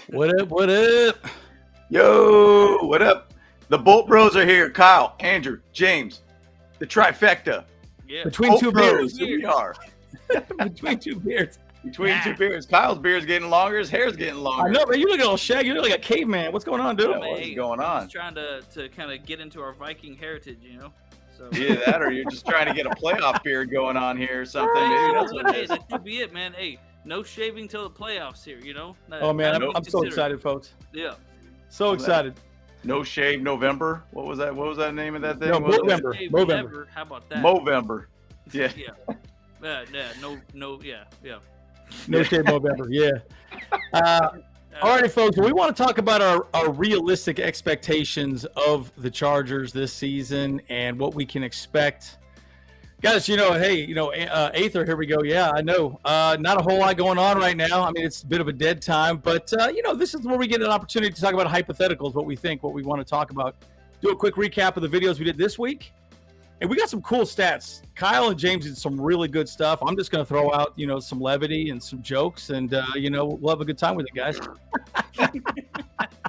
What up? What up? Yo, what up? The Bolt Bros are here. Kyle, Andrew, James, the trifecta. Yeah. Between Bolt two Bros, beers. here we are. Between two beers. Between two beers. Kyle's beard's getting longer. His hair's getting longer. I know, man. You look a little shaggy. You look like a caveman. What's going on, dude? Yeah, what's going on? Just trying to kind of get into our Viking heritage, you know. So Yeah, that or you're just trying to get a playoff beard going on here or something. Maybe that's what it hey, is. that could be it, man. Hey, no shaving till the playoffs here, you know. Oh, man. Gotta I'm be so considerate. excited, folks. Yeah. So excited. No shave November. What was that? What was that name of that thing? No, What was it? Movember. Hey, Movember. whatever. How about that? Movember. Yeah. Yeah. Yeah. No. Yeah. No shave November. Yeah. All righty, folks. We want to talk about our realistic expectations of the Chargers this season and what we can expect. Guys, Aether, here we go. Yeah, I know. Not a whole lot going on right now. I mean, it's a bit of a dead time, but, this is where we get an opportunity to talk about hypotheticals, what we think, what we want to talk about. Do a quick recap of the videos we did this week. And we got some cool stats. Kyle and James did some really good stuff. I'm just going to throw out, some levity and some jokes, and, we'll have a good time with it, guys.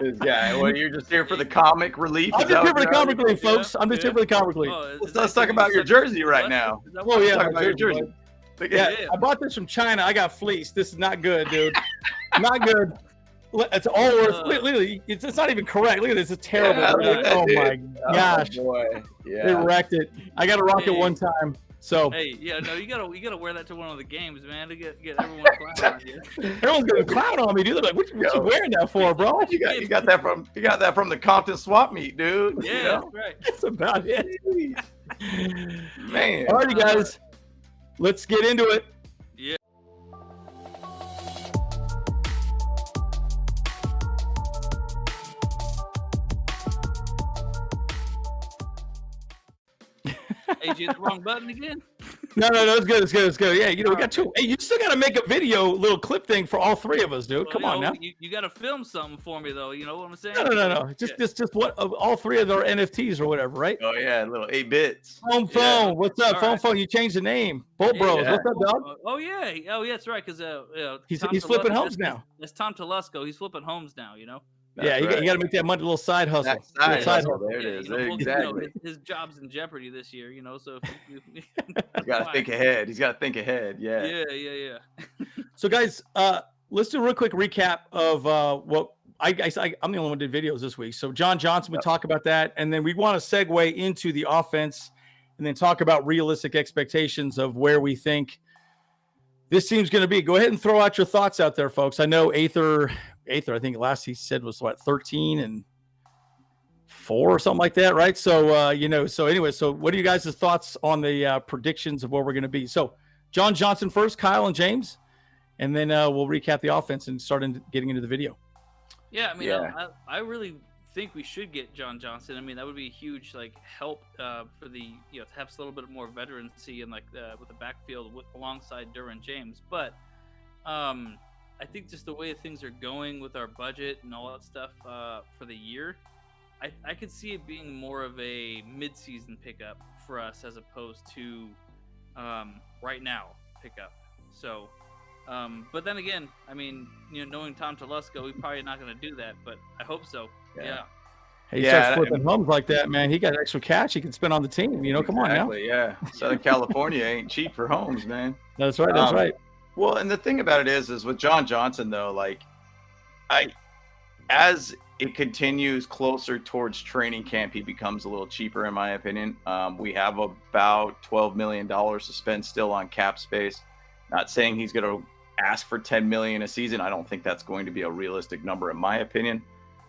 This guy. Well, you're just here for the comic relief. I'm Is just that here what for the you're- comic relief, folks. I'm just here for the comic relief. Oh, Let's talk about your jersey right now. Oh, yeah. Talk my about your jersey, jersey. bud. Yeah, I bought this from China. I got fleeced. This is not good, dude. Not good. It's all worth. Literally, it's not even correct. Look at this. It's terrible. Yeah, look at that, oh dude. my gosh, Oh, boy. they Yeah. wrecked it. I got to rock it one time. So Hey, yeah, no, you gotta wear that to one of the games, man, to get everyone clown on you. everyone's gonna clown on me, dude. They're like, "What you wearing that for, bro?" You got that from the Compton swap meet, dude. Yeah, You know? that's right. That's about it. Man. All righty, guys. Let's get into it. Yeah. Hey, did you hit the wrong button again? No, it's good. It's good. Yeah, we got two. Hey, you still got to make a video, little clip thing for all three of us, dude. Well, Come on now. You got to film something for me, though. You know what I'm saying? No. Just what all three of our NFTs or whatever, right? Oh yeah, little 8 bits. Phone. Yeah. What's up? All right. Phone. You changed the name. Bolt Yeah. Bros. What's up, dog? Oh yeah, that's right. Because He's flipping homes now. That's Tom Telesco. He's flipping homes now. You know. Yeah, you got to make that money, little side hustle. That side Little side hustle. There it Yeah, is. well, Exactly. his job's in jeopardy this year. You know, so if you He's got to think ahead. He's got to think ahead. Yeah. Yeah. So, guys, let's do a real quick recap of what I'm the only one who did videos this week. So, John Johnson, we talk about that, and then we want to segue into the offense, and then talk about realistic expectations of where we think this team's going to be. Go ahead and throw out your thoughts out there, folks. I know Aether, I think last he said was 13-4 or something like that, right? So, so what are you guys' thoughts on the predictions of where we're going to be? So, John Johnson first, Kyle and James, and then we'll recap the offense and start getting into the video. Yeah, I mean, Yeah. I really think we should get John Johnson. I mean, that would be a huge help for the to have a little bit more veterancy and with the backfield alongside Derwin James. But I think just the way things are going with our budget and all that stuff for the year, I could see it being more of a mid-season pickup for us as opposed to right now pickup. So, but then again, I mean, knowing Tom Telesco, we're probably not going to do that, but I hope so. Yeah. Hey, he Yeah, starts flipping homes like that, man. He got extra cash he can spend on the team. Come on now. Exactly, yeah. Southern California ain't cheap for homes, man. That's right. That's right. Well, and the thing about it is with John Johnson though, as it continues closer towards training camp, he becomes a little cheaper in my opinion. We have about $12 million to spend still on cap space. Not saying he's going to ask for $10 million a season. I don't think that's going to be a realistic number in my opinion.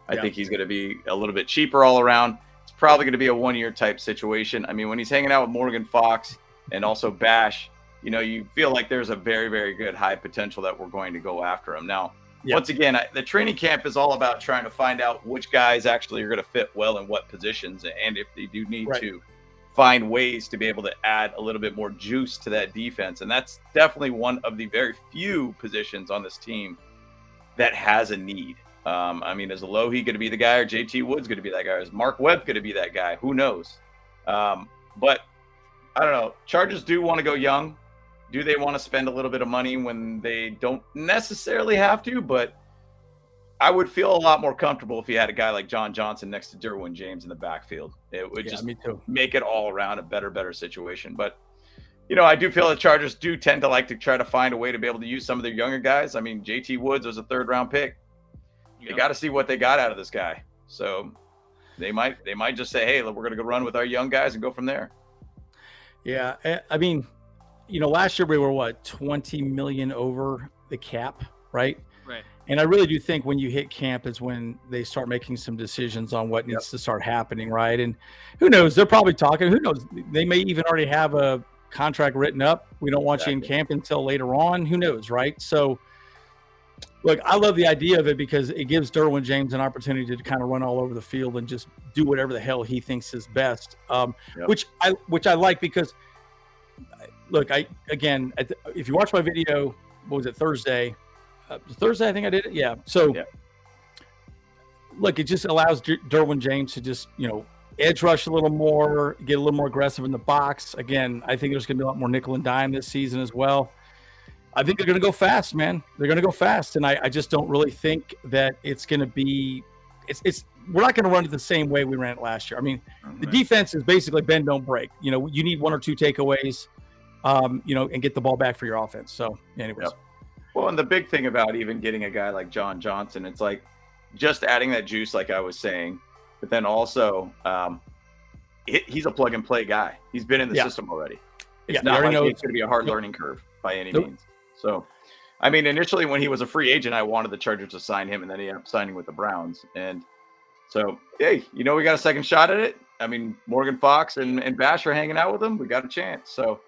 I think he's going to be a little bit cheaper all around. It's probably going to be a one-year type situation. I mean, when he's hanging out with Morgan Fox and also Bash, you feel like there's a very, very good high potential that we're going to go after him. Now, once again, the training camp is all about trying to find out which guys actually are going to fit well in what positions, and if they do need to find ways to be able to add a little bit more juice to that defense. And that's definitely one of the very few positions on this team that has a need. I mean, is Alohi going to be the guy, or JT Woods going to be that guy? Or is Mark Webb going to be that guy? Who knows? But I don't know. Chargers do want to go young. Do they want to spend a little bit of money when they don't necessarily have to? But I would feel a lot more comfortable if you had a guy like John Johnson next to Derwin James in the backfield. It would just me too. make it all around a better situation. But, I do feel the Chargers do tend to like to try to find a way to be able to use some of their younger guys. I mean, JT Woods was a 3rd-round pick. They got to see what they got out of this guy. So they might just say, hey, we're going to go run with our young guys and go from there. Yeah. I mean, last year we were what, 20 million over the cap, right? Right. And I really do think when you hit camp is when they start making some decisions on what needs to start happening, right? And who knows? They're probably talking. Who knows? They may even already have a contract written up. We don't want you in camp until later on. Who knows, right? So, look, I love the idea of it because it gives Derwin James an opportunity to kind of run all over the field and just do whatever the hell he thinks is best, which I like because, look, if you watch my video, what was it, Thursday, I think I did it. Yeah. So, look, it just allows Derwin James to just, edge rush a little more, get a little more aggressive in the box. Again, I think there's going to be a lot more nickel and dime this season as well. I think they're going to go fast, man. They're going to go fast. And I just don't really think that it's going to be we're not going to run it the same way we ran it last year. I mean, the defense is basically bend, don't break. You need 1 or 2 takeaways, and get the ball back for your offense. So anyways. Yep. Well, and the big thing about even getting a guy like John Johnson, it's like just adding that juice, like I was saying, but then also he's a plug and play guy. He's been in the system already. It's not like it's going to be a hard learning curve by any means. So, I mean, initially when he was a free agent, I wanted the Chargers to sign him, and then he ended up signing with the Browns. And so, hey, we got a second shot at it. I mean, Morgan Fox and Bash are hanging out with him. We got a chance. So,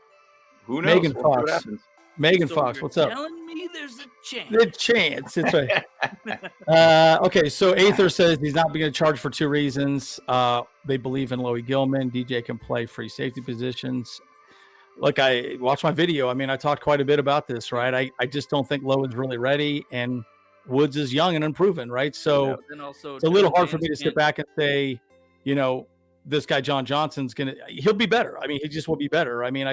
who knows? Megan Fox. What happens. Megan Fox, what's up? Telling me there's a chance. The chance. It's right. Okay, so Aether says he's not going to charge for 2 reasons. They believe in Lowy Gilman. DJ can play free safety positions. Look, I watched my video. I mean, I talked quite a bit about this, right? I just don't think Lowe is really ready, and Woods is young and unproven, right? So it's a little hard for me to sit back and say, this guy John Johnson's he'll be better. I mean, he just will be better. I mean,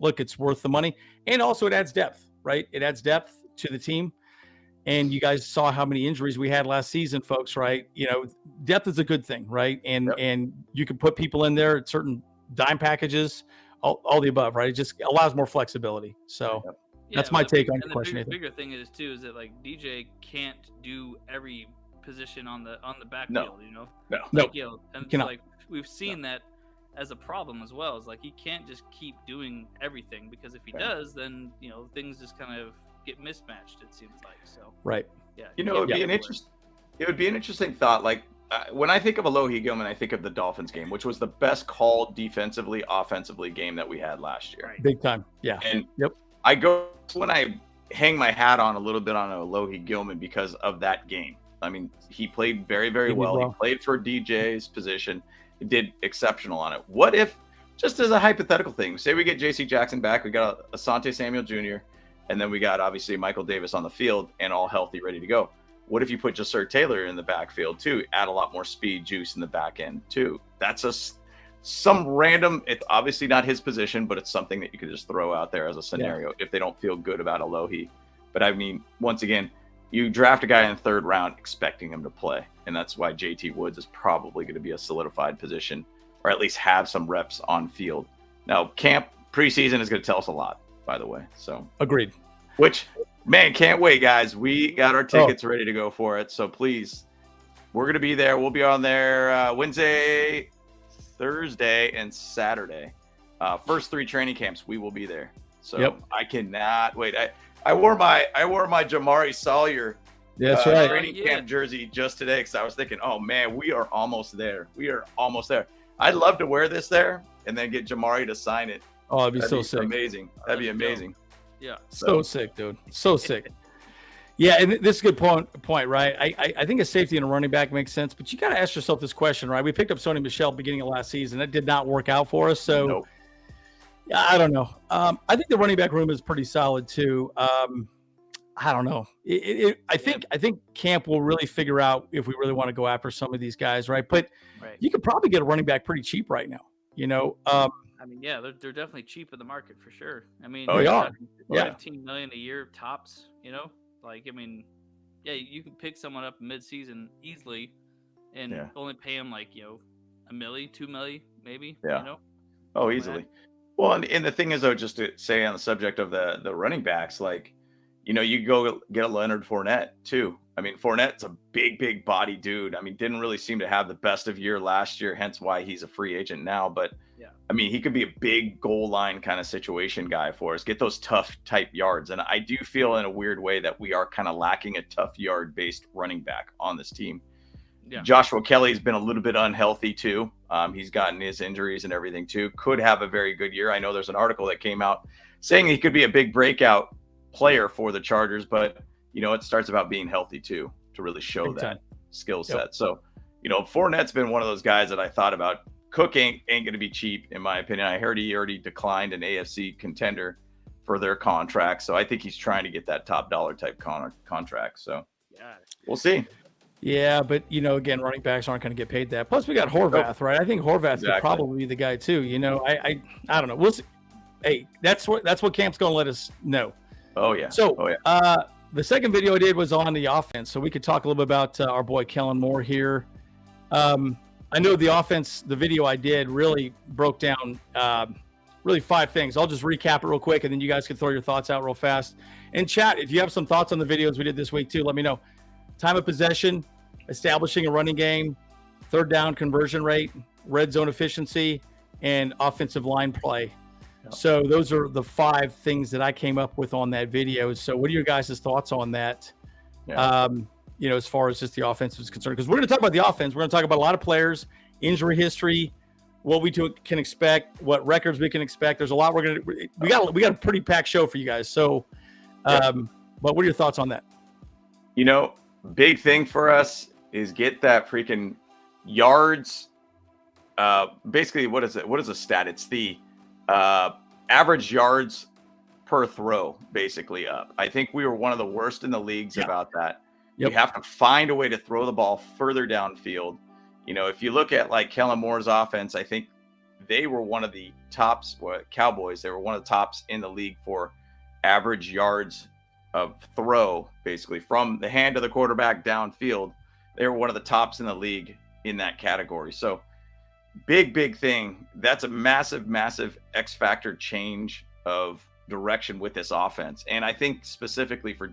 look, it's worth the money. And also it adds depth, right? It adds depth to the team. And you guys saw how many injuries we had last season, folks, right? Depth is a good thing, right? And you can put people in there at certain dime packages, all the above, right? It just allows more flexibility. So that's my take on the question. The bigger thing is too, is that like DJ can't do every position on the backfield, No. And so, like we've seen that as a problem as well. Is like he can't just keep doing everything, because if he does, then things just kind of get mismatched. It seems like so. Right. Yeah. It would be an interesting thought. Like when I think of Alohi Gilman, I think of the Dolphins game, which was the best called defensively, offensively game that we had last year. Right. Big time. Yeah. And when I hang my hat on a little bit on Alohi Gilman because of that game. I mean, he played very, very well. He played for DJ's position. He did exceptional on it. What if, just as a hypothetical thing, say we get J.C. Jackson back, we got Asante Samuel Jr., and then we got obviously Michael Davis on the field and all healthy, ready to go. What if you put Jasir Taylor in the backfield too? Add a lot more speed, juice in the back end too. That's some random. It's obviously not his position, but it's something that you could just throw out there as a scenario if they don't feel good about Alohi. But I mean, once again, you draft a guy in the 3rd round expecting him to play, and that's why JT Woods is probably going to be a solidified position, or at least have some reps on field. Now, camp preseason is going to tell us a lot, by the way. So agreed. Which, man, can't wait, guys. We got our tickets ready to go for it. So please, we're going to be there. We'll be on there Wednesday, Thursday, and Saturday. First 3 training camps, we will be there. So I cannot wait. I wore my Jamari Sawyer training camp jersey just today because I was thinking, oh man, we are almost there. I'd love to wear this there and then get Jamari to sign it. Oh, that'd be so sick. Amazing. That'd be amazing. Yeah. So sick, dude. So sick. Yeah, and this is a good point, right? I think a safety and a running back makes sense, but you got to ask yourself this question, right? We picked up Sony Michel beginning of last season. That did not work out for us. So I don't know. I think the running back room is pretty solid too. I don't know. I think camp will really figure out if we really want to go after some of these guys, right? But you could probably get a running back pretty cheap right now. I mean, yeah, they're definitely cheap in the market for sure. I mean, they are. 15 million a year tops. Like, I mean, you can pick someone up mid-season easily, and only pay him like $1 million, $2 million, maybe. Yeah. Oh, easily. Well, and the thing is, though, just to say on the subject of the running backs, like, you go get a Leonard Fournette too. I mean, Fournette's a big body dude. I mean, didn't really seem to have the best of year last year, hence why he's a free agent now. But I mean, he could be a big goal line kind of situation guy for us. Get those tough type yards. And I do feel in a weird way that we are kind of lacking a tough yard based running back on this team. Yeah. Joshua Kelly's been a little bit unhealthy too. He's gotten his injuries and everything too. Could have a very good year. I know there's an article that came out saying he could be a big breakout player for the Chargers, but it starts about being healthy too to really show that skill set. So, Fournette's been one of those guys that I thought about. Cook ain't going to be cheap, in my opinion. I heard he already declined an AFC contender for their contract, so I think he's trying to get that top dollar type contract. So, we'll see. Yeah, but again, running backs aren't going to get paid that. Plus, we got Horvath, right? I think Horvath could probably be the guy too. I don't know. We'll see. Hey, that's what Camp's going to let us know. Oh yeah. So, the second video I did was on the offense, so we could talk a little bit about our boy Kellen Moore here. I know the offense. The video I did really broke down really 5 things. I'll just recap it real quick, and then you guys can throw your thoughts out real fast. And chat, if you have some thoughts on the videos we did this week too, let me know. Time of possession, establishing a running game, third down conversion rate, red zone efficiency, and offensive line play. So those are the 5 things that I came up with on that video. So what are your guys' thoughts on that? As far as just the offense is concerned, because we're going to talk about the offense. We're going to talk about a lot of players, injury history, what we can expect, what records we can expect. There's a lot we got a pretty packed show for you guys. So, but what are your thoughts on that? Big thing for us is get that freaking yards. Basically, what is it? What is a stat? It's the average yards per throw, basically up. I think we were one of the worst in the leagues about that. We have to find a way to throw the ball further downfield. If you look at like Kellen Moore's offense, I think they were one of the tops. Cowboys, they were one of the tops in the league for average yards of throw, basically from the hand of the quarterback downfield. They were one of the tops in the league in that category. So big thing. That's a massive X factor change of direction with this offense. And I think specifically for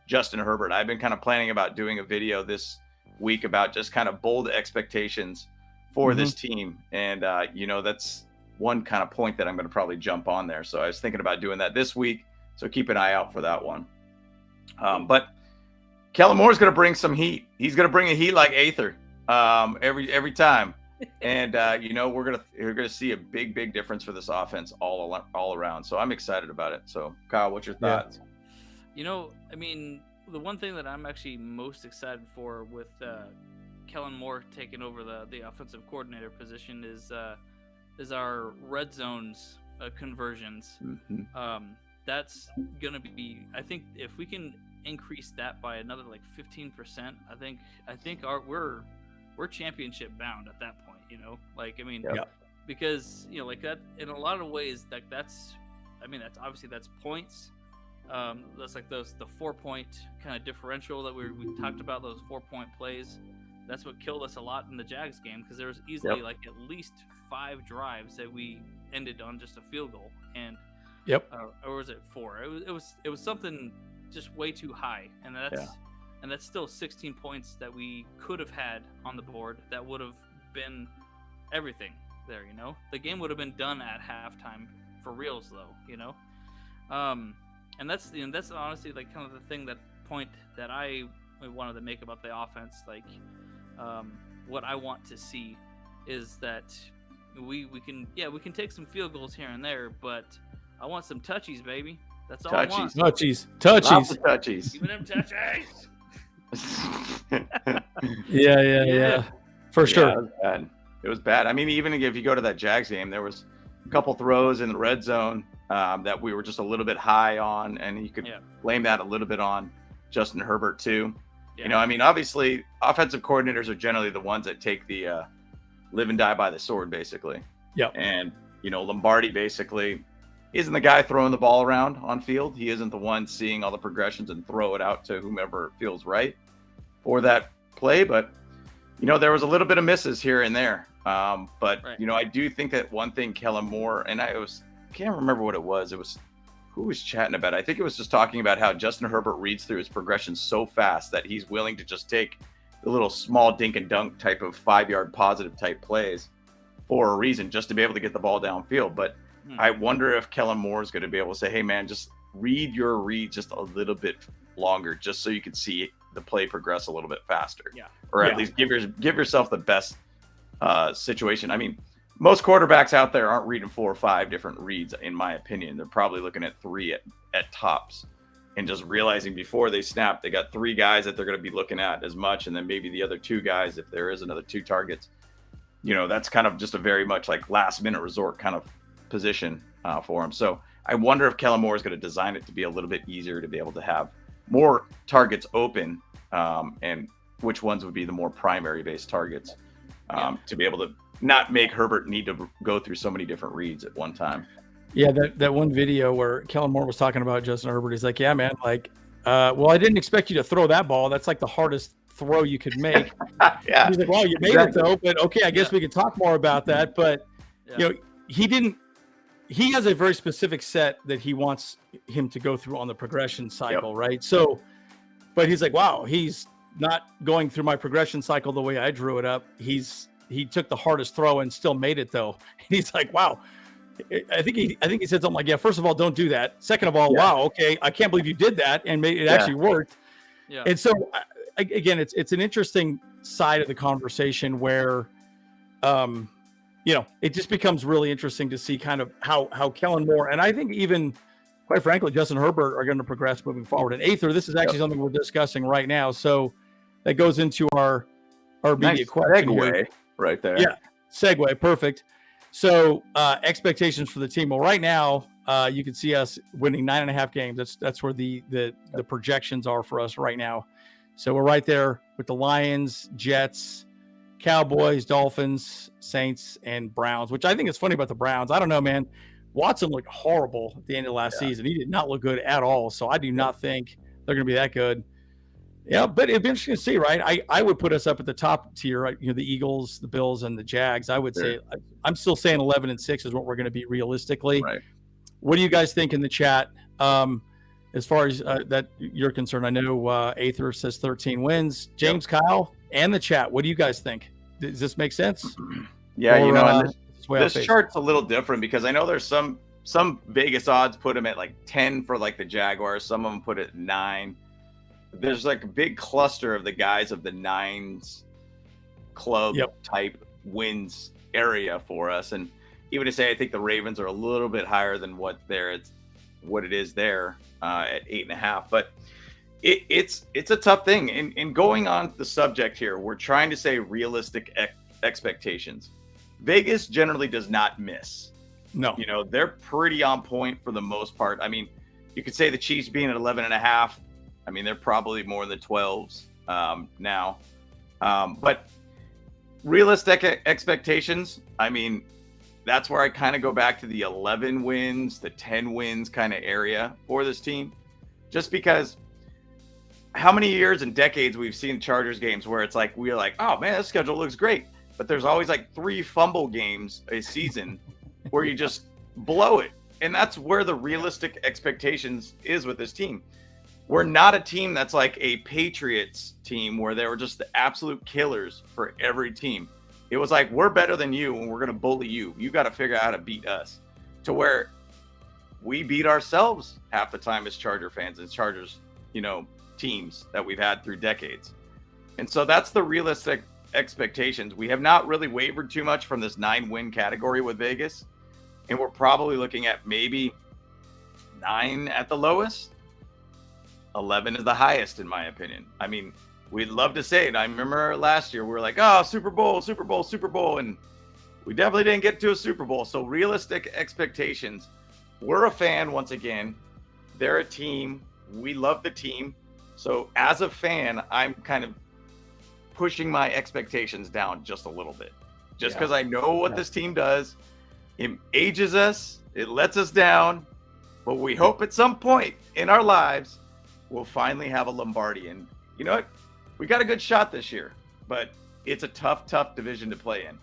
Justin Herbert, I've been kind of planning about doing a video this week about just kind of bold expectations for this team. And, that's one kind of point that I'm going to probably jump on there. So I was thinking about doing that this week. So keep an eye out for that one. But Kellen Moore's going to bring some heat. He's going to bring a heat like Aether every time. And, we're going to see a big difference for this offense all around. So I'm excited about it. So Kyle, what's your thoughts? I mean, the one thing that I'm actually most excited for with Kellen Moore taking over the offensive coordinator position is our red zones conversions. That's gonna be. I think if we can increase that by another like 15%, I think we're championship bound at that point. Because like that in a lot of ways that's obviously that's points. That's like the 4-point kind of differential that we talked about, those 4-point plays. That's what killed us a lot in the Jags game, because there was easily like at least 5 drives that we ended on just a field goal, and or was it 4? It was something just way too high, and that's still 16 points that we could have had on the board. That would have been everything there. The game would have been done at halftime for reals, though. And that's honestly like kind of the thing, that point that I wanted to make about the offense. Like, what I want to see is that we can take some field goals here and there, but I want some touchies, baby. That's all I want. Touchies. Lots of touchies. Give me them touchies. Yeah. For sure. It was bad. I mean, even if you go to that Jags game, there was a couple throws in the red zone that we were just a little bit high on, and you could blame that a little bit on Justin Herbert too. Obviously offensive coordinators are generally the ones that take the live and die by the sword, basically. And Lombardi basically, isn't the guy throwing the ball around on field. He isn't the one seeing all the progressions and throw it out to whomever feels right for that play. But, there was a little bit of misses here and there. But, Right. I do think that one thing Kellen Moore, and can't remember what it was. It was, who was chatting about it? I think it was just talking about how Justin Herbert reads through his progression so fast that he's willing to just take the little small dink and dunk type of 5-yard positive type plays for a reason, just to be able to get the ball downfield. But I wonder if Kellen Moore is going to be able to say, hey man, just read your read just a little bit longer, just so you can see the play progress a little bit faster. Yeah. Or at least give yourself the best situation. I mean, most quarterbacks out there aren't reading 4 or 5 different reads, in my opinion. They're probably looking at 3 at tops, and just realizing before they snap, they got 3 guys that they're going to be looking at as much, and then maybe the other 2 guys, if there is another 2 targets. That's kind of just a very much like last minute resort kind of position for him. So I wonder if Kellen Moore is going to design it to be a little bit easier to be able to have more targets open, and which ones would be the more primary based targets, to be able to not make Herbert need to go through so many different reads at one time. Yeah, that one video where Kellen Moore was talking about Justin Herbert, he's like, yeah, man, like, well, I didn't expect you to throw that ball. That's like the hardest throw you could make. Yeah. He's like, well, you made it though, but okay, I guess we can talk more about that. But he has a very specific set that he wants him to go through on the progression cycle, right? So, but he's like, wow, he's not going through my progression cycle the way I drew it up. He took the hardest throw and still made it though. He's like, wow. I think he said something like, yeah, first of all, don't do that. Second of all, wow, okay, I can't believe you did that, and it actually worked. Yeah. And so, again, it's an interesting side of the conversation where, it just becomes really interesting to see kind of how Kellen Moore, and I think even, quite frankly, Justin Herbert are going to progress moving forward. And Aether, this is actually something we're discussing right now. So that goes into our immediate question here. Right there. Yeah, segue, perfect. So expectations for the team. Well, right now, you can see us winning 9.5 games. That's where the projections are for us right now. So we're right there with the Lions, Jets, Cowboys, Dolphins, Saints, and Browns, which I think is funny about the Browns. I don't know, man. Watson looked horrible at the end of last season. He did not look good at all. So I do not think they're going to be that good. Yeah, but it'd be interesting to see, right? I would put us up at the top tier, right? The Eagles, the Bills, and the Jags. I would say, I'm still saying 11-6 is what we're going to be realistically. Right. What do you guys think in the chat? As far as that you're concerned, I know Aether says 13 wins. James, Kyle, and the chat. What do you guys think? Does this make sense? Yeah, Or, this chart's a little different because I know there's some Vegas odds put them at like 10 for like the Jaguars. Some of them put it at 9. There's like a big cluster of the guys of the 9s club type wins area for us. And even to say, I think the Ravens are a little bit higher than what it is there at 8.5. But it's a tough thing. And going on the subject here, we're trying to say realistic expectations. Vegas generally does not miss. No. They're pretty on point for the most part. I mean, you could say the Chiefs being at 11.5. I mean, they're probably more in the 12s now. But realistic expectations, I mean, that's where I kind of go back to the 11 wins, the 10 wins kind of area for this team. Just because how many years and decades we've seen Chargers games where it's like, we're like, oh man, this schedule looks great. But there's always like 3 fumble games a season where you just blow it. And that's where the realistic expectations is with this team. We're not a team that's like a Patriots team where they were just the absolute killers for every team. It was like, we're better than you and we're going to bully you. You got to figure out how to beat us. To where we beat ourselves half the time as Charger fans and Chargers, teams that we've had through decades. And so that's the realistic expectations. We have not really wavered too much from this 9-win category with Vegas. And we're probably looking at maybe 9 at the lowest. 11 is the highest, in my opinion. I mean, we'd love to say it. I remember last year we were like, oh, Super Bowl, Super Bowl, Super Bowl. And we definitely didn't get to a Super Bowl. So realistic expectations. We're a fan, once again. They're a team. We love the team. So as a fan, I'm kind of pushing my expectations down just a little bit. Just because I know what this team does. It ages us. It lets us down. But we hope at some point in our lives, we'll finally have a Lombardi. And you know what? We got a good shot this year. But it's a tough division to play in.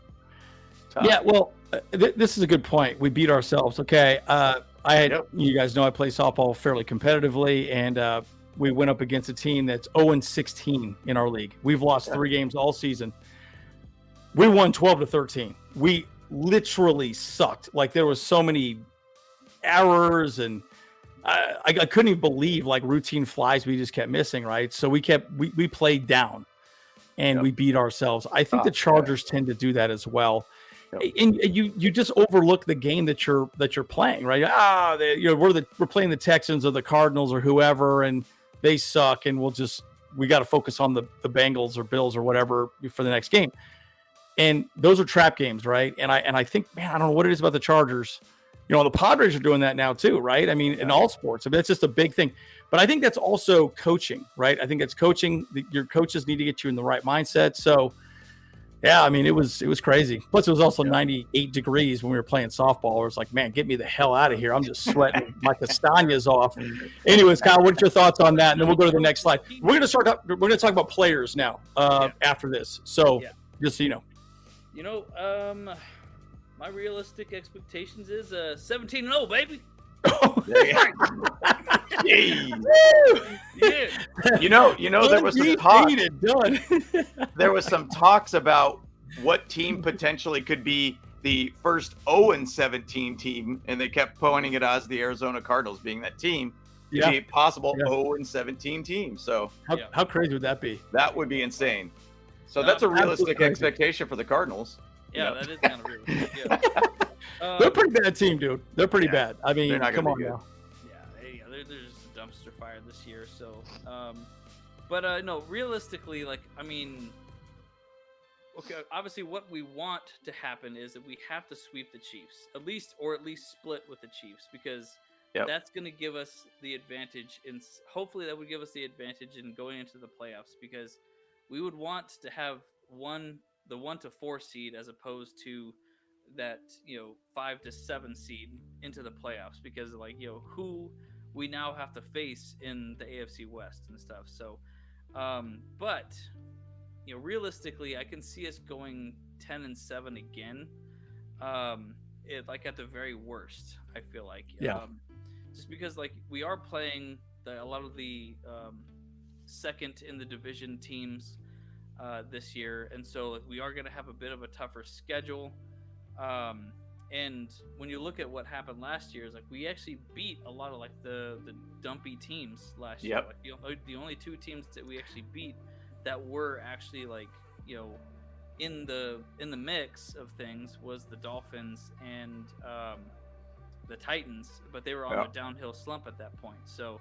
Tough. Yeah, well, this is a good point. We beat ourselves. Okay. You guys know I play softball fairly competitively, and we went up against a team that's 0-16 in our league. We've lost 3 games all season. We won 12-13. We literally sucked. Like, there was so many errors, and I couldn't even believe, like, routine flies we just kept missing, right? So we played down, and we beat ourselves. I think the Chargers tend to do that as well. And you just overlook the game that you're playing, right? We're playing the Texans or the Cardinals or whoever, and they suck, and we got to focus on the Bengals or Bills or whatever for the next game. And those are trap games, right? And I think, man, I don't know what it is about the Chargers. The Padres are doing that now too, right? I mean, in all sports, I mean, it's just a big thing. But I think that's also coaching, right? I think that's coaching. Your coaches need to get you in the right mindset. So, yeah, I mean, it was crazy. Plus, it was also 98 degrees when we were playing softball. It was like, man, get me the hell out of here. I'm just sweating my castañas off. Anyways, Kyle, what's your thoughts on that? And then we'll go to the next slide. We're going to talk about players now after this. So, just so you know. My realistic expectations is 17-0, baby. Yeah. You know, there was some talk. There was some talks about what team potentially could be the first 0-17 team, and they kept pointing it as the Arizona Cardinals being that team to be a possible 0-17 team. So how crazy would that be? That would be insane. So that's a realistic expectation for the Cardinals. Yeah, that is kind of realistic. Yeah. They're a pretty bad team, dude. They're pretty bad. I mean, come on now. Yeah, they're just a dumpster fire this year. So, but no, realistically, like, I mean, okay, obviously, what we want to happen is that we have to sweep the Chiefs, at least split with the Chiefs, because that's going to give us the advantage, and hopefully that would give us the advantage in going into the playoffs, because we would want to have the 1 to 4 seed as opposed to that 5 to 7 seed into the playoffs, because who we now have to face in the AFC West and stuff. So but realistically, I can see us going 10-7 again, at the very worst. I feel like just because we are playing a lot of the second in the division teams this year, and so we are going to have a bit of a tougher schedule. And when you look at what happened last year, is we actually beat a lot of the dumpy teams last year. The only 2 teams that we actually beat that were actually in the mix of things was the Dolphins and the Titans, but they were on a downhill slump at that point. So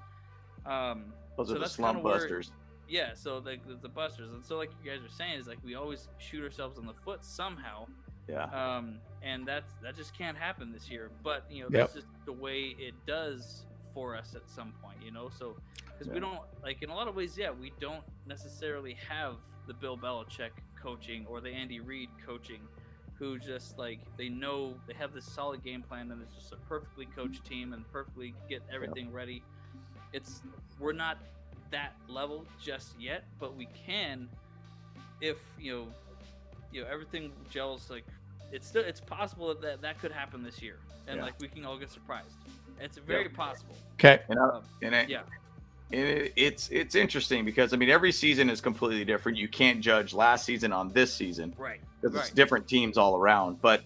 those are the slump busters. Yeah, so the busters, and so you guys are saying is we always shoot ourselves in the foot somehow. Yeah. And that just can't happen this year. But that's just the way it does for us at some point. So because we don't in a lot of ways, we don't necessarily have the Bill Belichick coaching or the Andy Reid coaching, who just they know they have this solid game plan, and it's just a perfectly coached team and perfectly get everything ready. We're not that level just yet, but we can if everything gels. It's possible that could happen this year, and we can all get surprised. It's very possible. Okay. It's interesting because every season is completely different. You can't judge last season on this season, right? Because it's different teams all around. But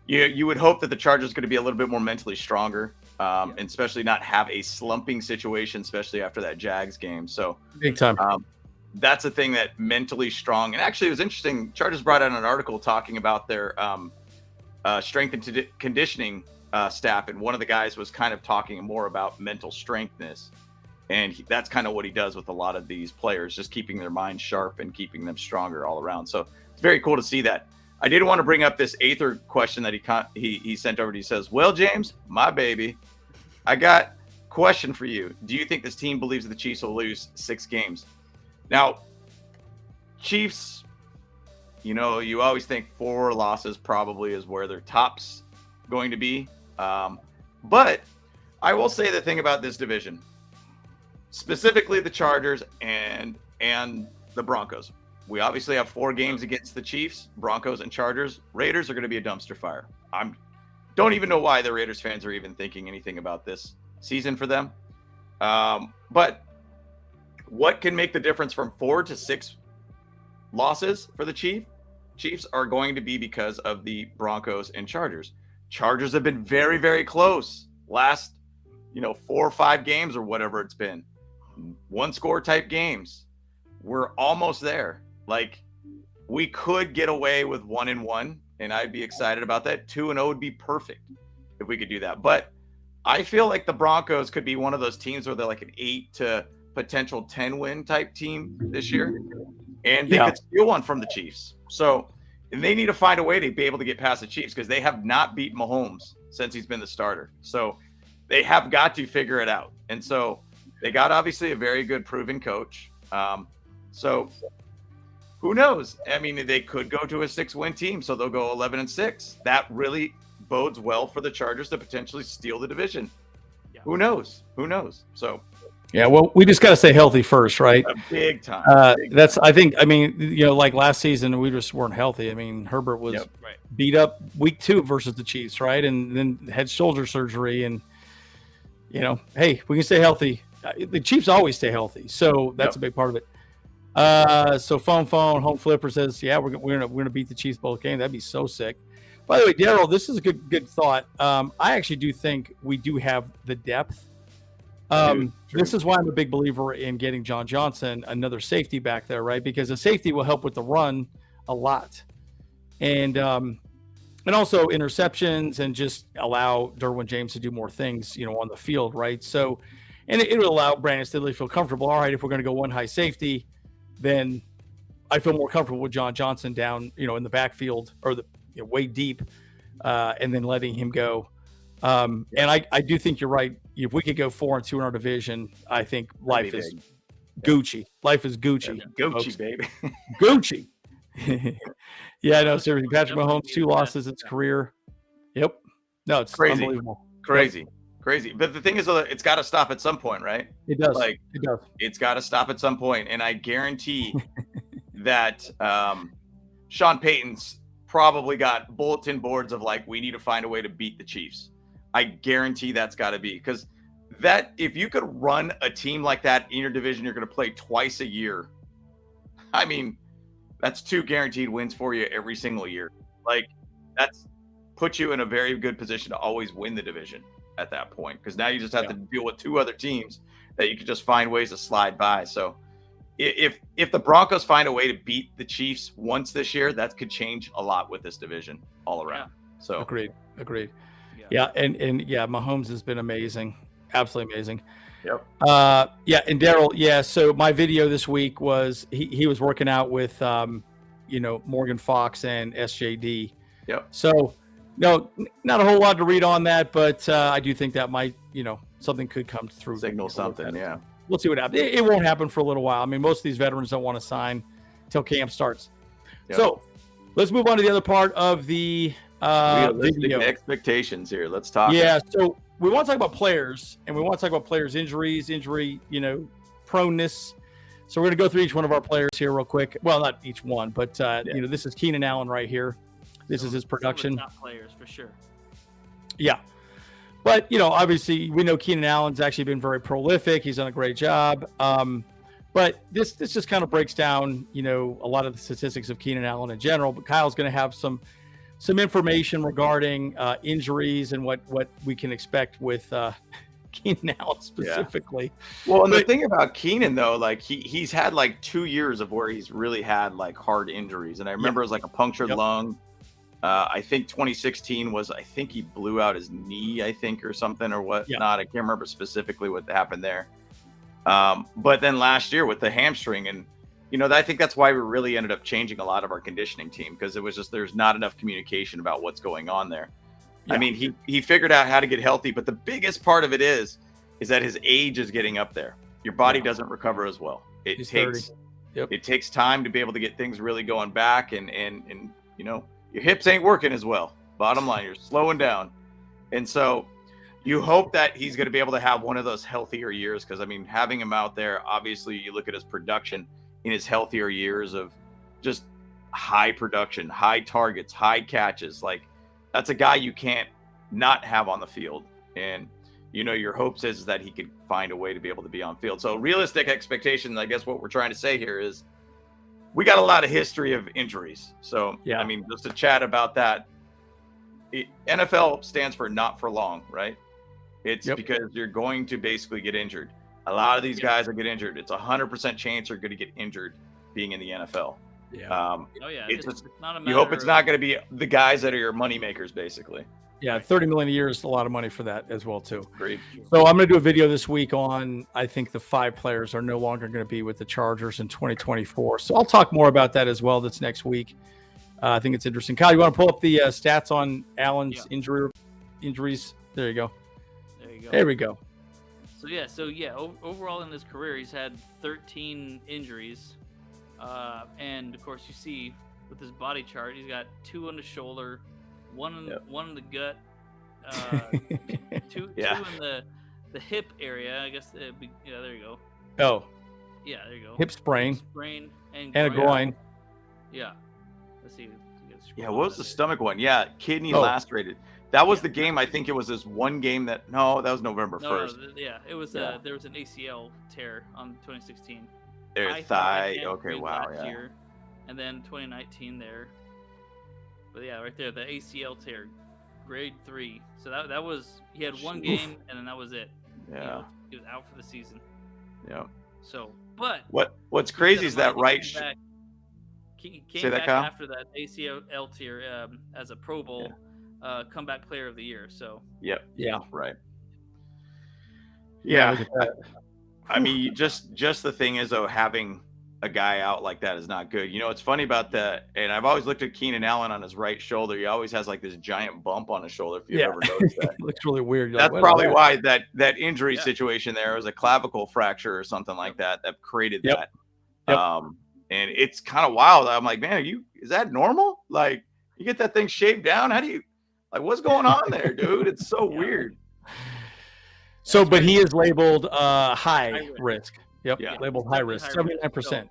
you would hope that the Chargers are going to be a little bit more mentally stronger, and especially not have a slumping situation, especially after that Jags game. So big time. That's a thing that mentally strong. And actually, it was interesting. Chargers brought out an article talking about their strength and conditioning staff, and one of the guys was kind of talking more about mental strengthness. And that's kind of what he does with a lot of these players, just keeping their minds sharp and keeping them stronger all around. So it's very cool to see that. I did want to bring up this Aether question that he sent over. He says, "Well, James, my baby, I got a question for you. Do you think this team believes that the Chiefs will lose 6 games?" Now, Chiefs, you always think 4 losses probably is where their tops going to be. But I will say the thing about this division, specifically the Chargers and the Broncos. We obviously have 4 games against the Chiefs, Broncos, and Chargers. Raiders are going to be a dumpster fire. Don't even know why the Raiders fans are even thinking anything about this season for them. But what can make the difference from 4 to 6 losses for the Chiefs are going to be because of the Broncos and Chargers. Chargers have been very, very close last, 4 or 5 games or whatever it's been. 1-score type games. We're almost there. Like, we could get away with 1-1, and I'd be excited about that. 2-0 would be perfect if we could do that. But I feel like the Broncos could be one of those teams where they're like an 8 to potential 10 win type team this year, and they could steal one from the Chiefs. So they need to find a way to be able to get past the Chiefs because they have not beat Mahomes since he's been the starter. So they have got to figure it out. And so they got obviously a very good proven coach. So who knows? I mean, they could go to a 6-win team, so they'll go 11-6. That really bodes well for the Chargers to potentially steal the division. Yeah. Who knows? So yeah, well, we just got to stay healthy first, right? Big time. I think, like last season, we just weren't healthy. I mean, Herbert was beat up week 2 versus the Chiefs, right? And then had shoulder surgery. And, hey, we can stay healthy. The Chiefs always stay healthy. So that's a big part of it. So Phone Home Flipper says, yeah, we're gonna beat the Chiefs both games. That'd be so sick. By the way, Daryl, this is a good thought. I actually do think we do have the depth. True. This is why I'm a big believer in getting John Johnson, another safety back there, right? Because a safety will help with the run a lot, and also interceptions, and just allow Derwin James to do more things, on the field, right? So, and it would allow Brandon Staley to feel comfortable. All right, if we're going to go one high safety, then I feel more comfortable with John Johnson down, in the backfield or the way deep, and then letting him go. And I do think you're right. If we could go 4-2 in our division, I think life is Gucci. Life is Gucci. Gucci, folks. Baby. Gucci. Yeah, no, seriously. Patrick Mahomes, 2 losses in his career. Yep. No, it's crazy. Unbelievable. Crazy. But the thing is, it's got to stop at some point, right? It does. It does. It's got to stop at some point. And I guarantee that Sean Payton's probably got bulletin boards of we need to find a way to beat the Chiefs. I guarantee that's got to be, because that, if you could run a team like that in your division, you're going to play twice a year. I mean, that's 2 guaranteed wins for you every single year. That's puts you in a very good position to always win the division at that point, because now you just have to deal with 2 other teams that you can just find ways to slide by. So if the Broncos find a way to beat the Chiefs once this year, that could change a lot with this division all around. So agreed. Yeah, and Mahomes has been amazing, absolutely amazing. Yep. And Daryl, so my video this week was he was working out with Morgan Fox and SJD. Yep. So no, not a whole lot to read on that, but I do think that might something could come through. Signal something, yeah. We'll see what happens. It won't happen for a little while. I mean, most of these veterans don't want to sign until camp starts. Yep. So let's move on to the other part of the video. Expectations here. Let's talk. Yeah, so we want to talk about players, and we want to talk about players' injury proneness. So we're going to go through each one of our players here real quick. Well, not each one, but this is Keenan Allen right here. This is his production. Top players for sure. Yeah. But, obviously we know Keenan Allen's actually been very prolific. He's done a great job. But this just kind of breaks down, a lot of the statistics of Keenan Allen in general. But Kyle's going to have some information regarding injuries and what we can expect with Keenan Allen specifically. Yeah. Well, and the thing about Keenan, though, he's had 2 years of where he's really had hard injuries. And I remember it was a punctured lung. I think 2016 was, I think he blew out his knee, or something or whatnot. I can't remember specifically what happened there. But then last year with the hamstring, and I think that's why we really ended up changing a lot of our conditioning team, because it was just, there's not enough communication about what's going on there. Yeah. I mean, he figured out how to get healthy, but the biggest part of it is that his age is getting up there. Your body doesn't recover as well. It takes time to be able to get things really going back, and your hips ain't working as well. Bottom line, you're slowing down. And so you hope that he's going to be able to have one of those healthier years. Because, I mean, having him out there, obviously you look at his production in his healthier years of just high production, high targets, high catches. Like, that's a guy you can't not have on the field. And, you know, your hopes is that he could find a way to be able to be on field. So realistic expectations, I guess what we're trying to say here is we got a lot of history of injuries. So, yeah. I mean, just to chat about that, NFL stands for not for long, right? It's because you're going to basically get injured. A lot of these guys will get injured. It's 100% chance they're going to get injured being in the NFL. Yeah. It's just, not a matter. You hope it's not going to be the guys that are your money makers, basically. Yeah, 30 million a year is a lot of money for that as well, too. Great. So I'm going to do a video this week on, I think the 5 players are no longer going to be with the Chargers in 2024. So I'll talk more about that as well this next week. I think it's interesting. Kyle, you want to pull up the stats on Allen's injuries? There you go. There we go. So overall in his career, he's had 13 injuries. And of course, you see with his body chart, he's got 2 on the shoulder, one in the gut, 2 in the hip area. I guess there you go. Oh, yeah, there you go. Hip sprain, and a groin. Yeah. Let's see. Yeah, what was the stomach one? Yeah, kidney lacerated. That was the game. I think it was this one game that that was November 1st. It was. There was an ACL tear on 2016. There's thigh. Okay, wow. Last year, and then 2019 there. But yeah, right there, the ACL tear, grade 3. So that was, he had one game and then that was it. Yeah. He was out for the season. Yeah. So, but what's crazy is that he came back after that ACL tear as a Pro Bowl comeback player of the year. So. Yep. Yeah. Right. Yeah. I mean, just the thing is though, having a guy out like that is not good. You know, it's funny about that, and I've always looked at Keenan Allen on his right shoulder. He always has like this giant bump on his shoulder. If you've ever noticed that, it looks really weird. That's probably why that injury situation there was a clavicle fracture or something like that created that. And it's kind of wild. I'm like, man, is that normal? Like, you get that thing shaved down? How do you, like, what's going on there, dude? It's so weird. So, but he is labeled high risk. Yep. Yeah. Labeled high risk, 79%.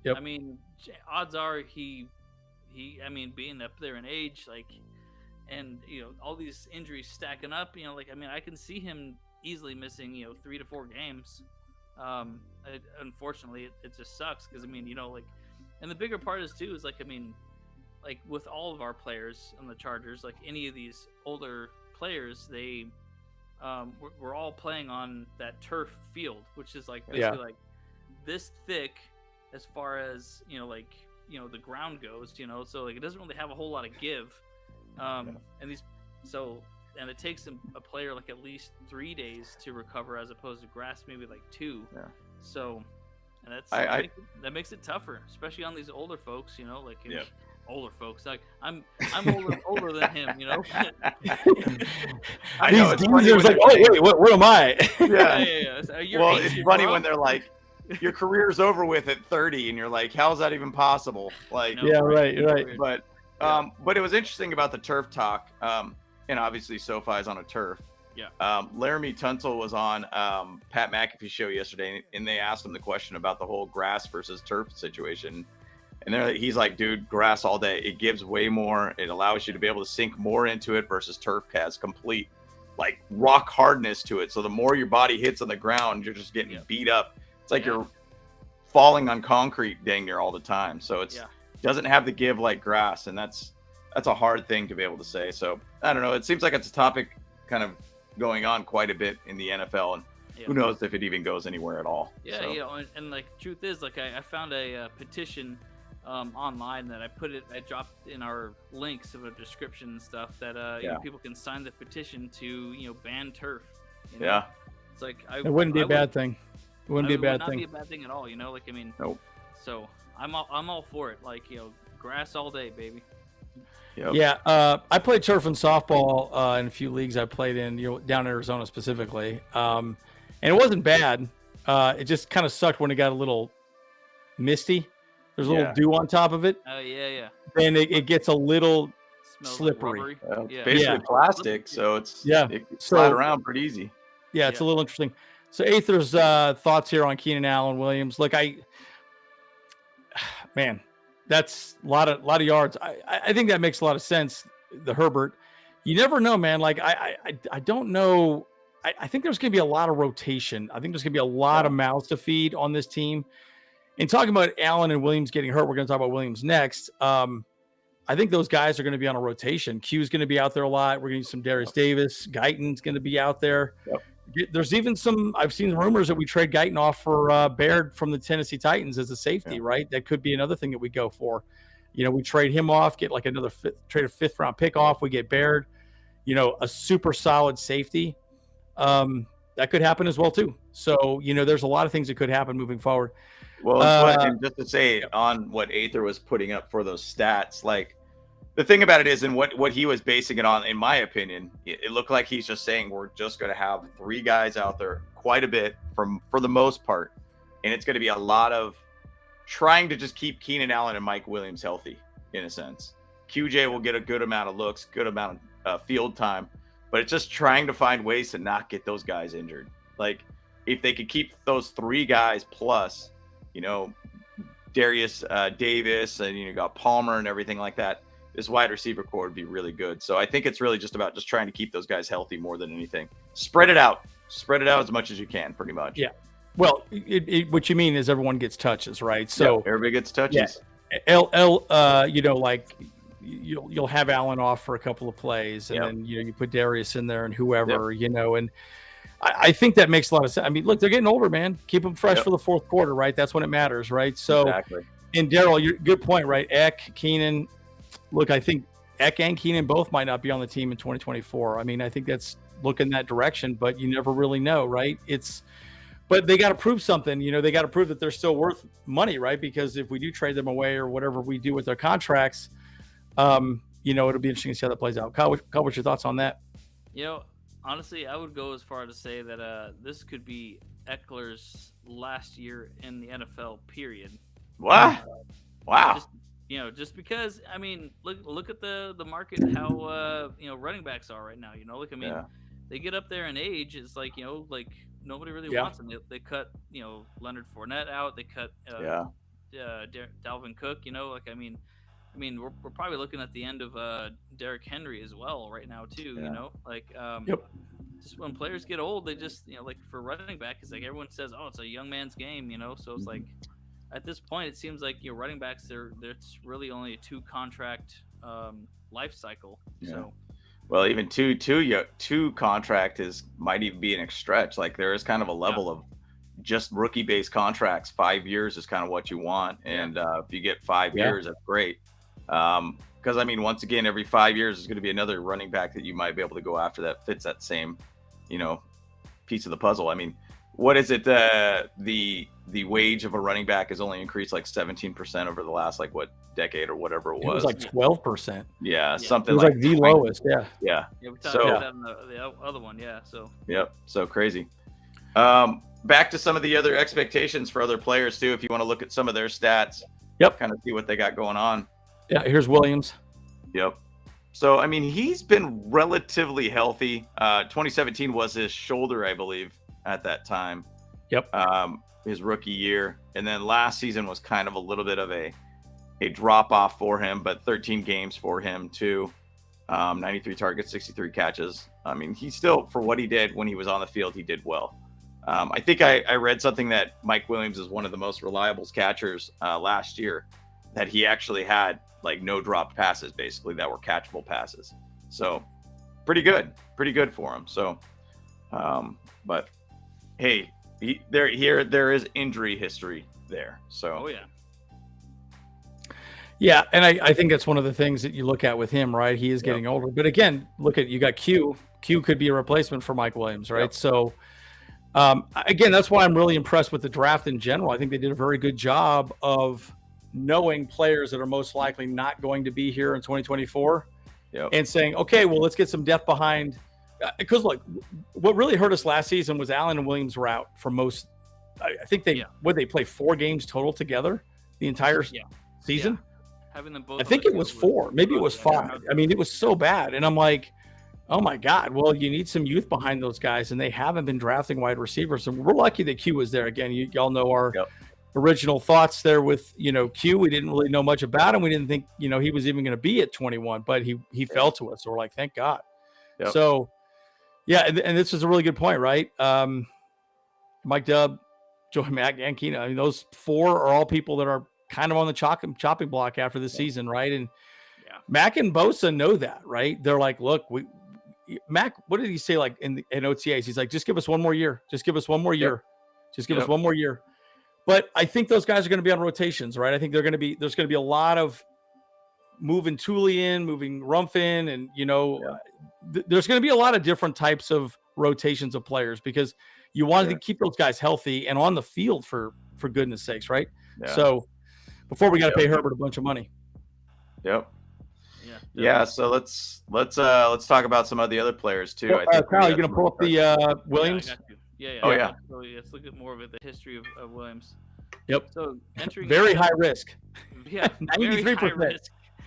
Yep. I mean, odds are he, I mean, being up there in age, like, and, you know, all these injuries stacking up, you know, like, I mean, I can see him easily missing, 3 to 4 games. Unfortunately, it just sucks because, I mean, like, and the bigger part is too, is like, I mean, like with all of our players on the Chargers, like any of these older players, they, we're all playing on that turf field, which is like basically like this thick as far as the ground goes, so like it doesn't really have a whole lot of give, and it takes a player like at least 3 days to recover as opposed to grass maybe like 2. So, and that makes it tougher, especially on these older folks, older folks. Like I'm older than him, I know it's funny. Like, oh wait, where am I? Yeah. So well, it's funny when they're like, your career's over with at 30, and you're like, how is that even possible? Like, right. But it was interesting about the turf talk. And obviously SoFi is on a turf. Laramie Tunsil was on Pat McAfee's show yesterday, and they asked him the question about the whole grass versus turf situation. And he's like, dude, grass all day. It gives way more. It allows you to be able to sink more into it versus turf has complete, like, rock hardness to it. So the more your body hits on the ground, you're just getting beat up. It's like you're falling on concrete dang near all the time. So it doesn't have the give like grass, and that's a hard thing to be able to say. So I don't know. It seems like it's a topic kind of going on quite a bit in the NFL, and who knows if it even goes anywhere at all. And like, truth is, like, I found a petition online that I dropped in our links of a description and stuff that people can sign the petition to ban turf. It's like it wouldn't be a bad thing. It wouldn't be a bad thing. Not be a bad thing at all. Like, I mean, nope. So I'm all for it. Like, grass all day, baby. Yep. Yeah, I played turf and softball in a few leagues I played in, down in Arizona specifically, and it wasn't bad. It just kind of sucked when it got a little misty. There's a little dew on top of it. Oh yeah. And it gets a little Smells slippery. Like It's basically plastic, so it can slide around pretty easy. Yeah, it's a little interesting. So Aether's thoughts here on Keenan Allen Williams. Look, man, that's a lot of yards. I think that makes a lot of sense. The Herbert, you never know, man. Like I don't know. I think there's going to be a lot of rotation. I think there's going to be a lot of mouths to feed on this team. And talking about Allen and Williams getting hurt, we're going to talk about Williams next. I think those guys are going to be on a rotation. Q's going to be out there a lot. We're going to need some Darius Davis. Guyton's going to be out there. There's even I've seen rumors that we trade Guyton off for Baird from the Tennessee Titans as a safety, right? That could be another thing that we go for. We trade him off, get like trade a 5th round pick off. We get Baird, a super solid safety. That could happen as well too. So, there's a lot of things that could happen moving forward. Well, and just to say on what Aether was putting up for those stats, like the thing about it is, and what he was basing it on, in my opinion, it looked like he's just saying we're just going to have 3 guys out there quite a bit for the most part. And it's going to be a lot of trying to just keep Keenan Allen and Mike Williams healthy in a sense. QJ will get a good amount of looks, good amount of field time, but it's just trying to find ways to not get those guys injured. Like if they could keep those 3 guys plus, Darius Davis, and you got Palmer and everything like that, this wide receiver core would be really good. So I think it's really just about just trying to keep those guys healthy more than anything. Spread it out as much as you can, pretty much. Yeah. Well, what you mean is everyone gets touches, right? So everybody gets touches. Yeah. Like you'll have Allen off for a couple of plays, and then you put Darius in there and whoever, and I think that makes a lot of sense. I mean, look, they're getting older, man. Keep them fresh for the 4th quarter, right? That's when it matters, right? So, exactly. And Daryl, good point, right? Ek, Keenan. Look, I think Ek and Keenan both might not be on the team in 2024. I mean, I think that's looking that direction, but you never really know, right? But they got to prove something. They got to prove that they're still worth money, right? Because if we do trade them away or whatever we do with their contracts, it'll be interesting to see how that plays out. Kyle, what's your thoughts on that? Honestly, I would go as far to say that this could be Ekeler's last year in the NFL. Period. Wow! Wow! Just because I mean, look at the market, how running backs are right now. They get up there in age. It's like nobody really wants them. They cut Leonard Fournette out. They cut Dalvin Cook. We're probably looking at the end of Derrick Henry as well right now too. Just when players get old, they just like for running back, it's like everyone says, oh, it's a young man's game, So it's like at this point, it seems like running backs, it's really only a 2 contract life cycle. Yeah. So. Well, even two contract might even be an stretch. Like there is kind of a level of just rookie based contracts. 5 years is kind of what you want, and if you get 5 years, that's great. Because once again, every 5 years is going to be another running back that you might be able to go after that fits that same, piece of the puzzle. What is it? The wage of a running back has only increased like 17% over the last decade or whatever it was. It was like 12%. Yeah, something. It was like the lowest. Yeah. Yeah, we talked about that in the other one. Yeah. So. Yep. So crazy. Back to some of the other expectations for other players too. If you want to look at some of their stats. Yep. Kind of see what they got going on. Yeah. Here's Williams. Yep. So he's been relatively healthy. 2017 was his shoulder, I believe, at that time. Yep. His rookie year, and then last season was kind of a little bit of a drop off for him, but 13 games for him too. 93 targets, 63 catches. He still, for what he did when he was on the field, he did well. I think I read something that Mike Williams is one of the most reliable catchers last year, that he actually had no dropped passes, basically, that were catchable passes. So pretty good for him. So, but hey, there is injury history there. So yeah, and I think that's one of the things that you look at with him, right? He is getting older, but again, you got Q could be a replacement for Mike Williams, right? So again, that's why I'm really impressed with the draft in general. I think they did a very good job of knowing players that are most likely not going to be here in 2024 and saying, okay, well, let's get some depth behind. Because look, what really hurt us last season was Allen and Williams were out for most. I think they play 4 games total together the entire season. having them both. I think it was 4, maybe it was 5. I mean, it was so bad, and I'm like, oh my God. Well, you need some youth behind those guys, and they haven't been drafting wide receivers. And we're lucky that Q was there. Again, y'all know our original thoughts there with, Q. We didn't really know much about him. We didn't think, he was even going to be at 21, but he fell to us. So we're like, thank God. Yep. So, yeah, and this is a really good point, right? Mike Dubb, Joey Mack, and Keenan. I mean, those 4 are all people that are kind of on the chopping block after the season, right? And Mack and Bosa know that, right? They're like, look, Mac, what did he say? Like in OTAs, he's like, just give us one more year. Just give us one more year. Just give us one more year. But I think those guys are going to be on rotations, right? I think there's going to be a lot of moving Thule in, moving Rumph in, and there's going to be a lot of different types of rotations of players because you wanted to keep those guys healthy and on the field for goodness sakes, right? Yeah. So before we got to pay Herbert a bunch of money. Yep. Yeah, so let's talk about some of the other players too. I think Kyle, you gonna pull up the Williams? Yeah. Oh yeah. So let's look at more of the history of Williams. Yep. So entering very high risk. Yeah, 93%.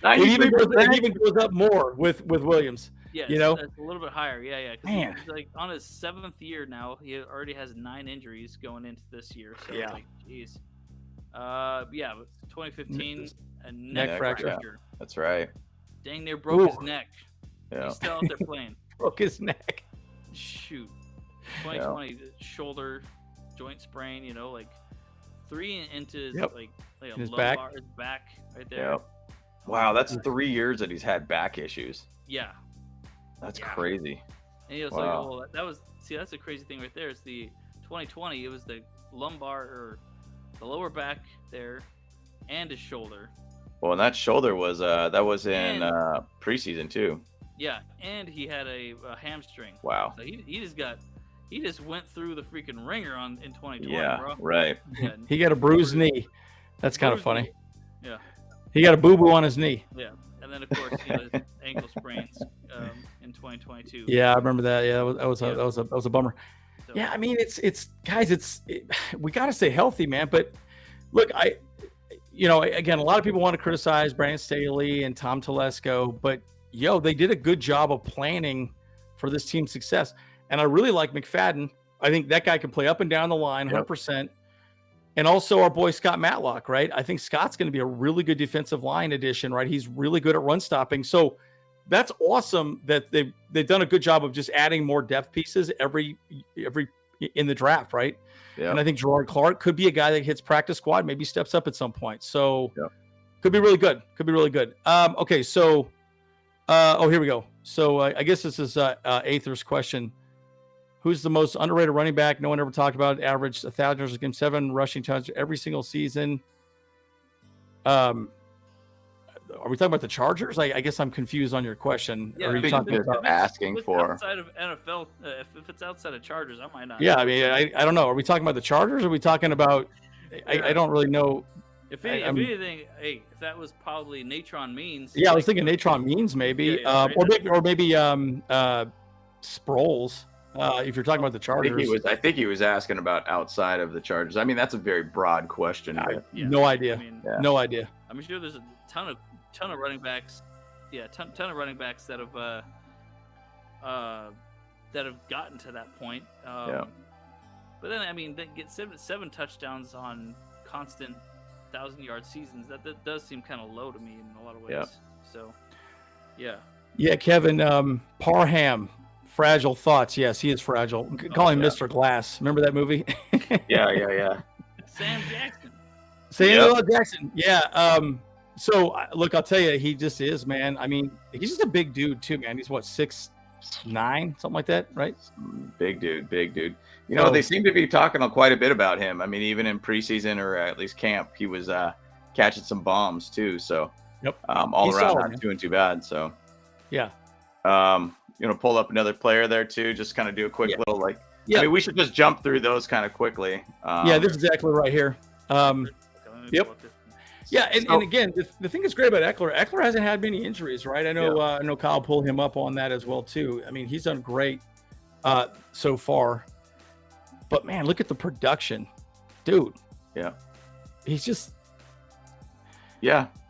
It even goes up more with Williams. Yeah, it's a little bit higher. Yeah. Man, he's like on his 7th year now. He already has 9 injuries going into this year. So geez. 2015 a neck fracture. Yeah. That's right. Dang near broke his neck. Yeah. He's still out there playing. Broke his neck. Shoot. 2020 shoulder joint sprain, like 3 into his like a his lumbar, his back right there. Yep. Wow, that's 3 years that he's had back issues. Yeah. That's crazy. And he was like, that's the crazy thing right there. It's the 2020, it was the lumbar or the lower back there and his shoulder. Well, and that shoulder was in preseason too. Yeah, and he had a hamstring. Wow. So he just went through the freaking ringer in 2020, bro. Right. Yeah, he got a bruised knee. That's kind of funny. Knee. Yeah. He got a boo-boo on his knee. Yeah. And then of course his ankle sprains in 2022. Yeah, I remember that. Yeah, that was a bummer. So, yeah, I mean it's guys, we got to stay healthy, man. But look, again, a lot of people want to criticize Brandon Staley and Tom Telesco, but they did a good job of planning for this team's success. And I really like McFadden. I think that guy can play up and down the line 100%. And also our boy Scott Matlock, right? I think Scott's going to be a really good defensive line addition, right? He's really good at run stopping. So that's awesome that they've done a good job of just adding more depth pieces every in the draft, right? Yeah. And I think Gerard Clark could be a guy that hits practice squad, maybe steps up at some point. So could be really good. Okay, so here we go. So I guess this is Aether's question. Who's the most underrated running back? No one ever talked about it. Averaged 1,000 yards a game, 7 rushing touchdowns every single season. Are we talking about the Chargers? I guess I'm confused on your question. Yeah, are you talking about asking for outside of NFL? If it's outside of Chargers, I might not. Yeah, I mean, I don't know. Are we talking about the Chargers? Or are we talking about? I don't really know. If anything, if that was probably Natron Means. Yeah, I was thinking Natron Means maybe, or maybe Sproles. If you're talking about the Chargers, I think he was asking about outside of the Chargers. I mean, that's a very broad question. No idea. No idea. I'm sure there's a ton of running backs. Yeah, ton of running backs that have gotten to that point. But then they get seven touchdowns on constant 1,000-yard seasons. That does seem kind of low to me in a lot of ways. Yeah. So, yeah. Yeah, Kevin Parham. Fragile Thoughts. Yes, he is fragile. Call him Mr. Glass. Remember that movie? Yeah. Sam Jackson. Samuel Jackson. Yeah. So look, I'll tell you, he just is, man. I mean, he's just a big dude too, man. He's what, 6'9", something like that, right? Big dude. They seem to be talking quite a bit about him. I mean, even in preseason or at least camp, he was catching some bombs too. So all he's around solid, not doing too bad. So yeah. Pull up another player there too. Just kind of do a quick little I mean, we should just jump through those kind of quickly. This is Ekeler right here. Yep. Yeah, and again, the thing that's great about Ekeler hasn't had many injuries, right? I know Kyle pulled him up on that as well too. I mean, he's done great so far. But man, look at the production, dude. Yeah. He's just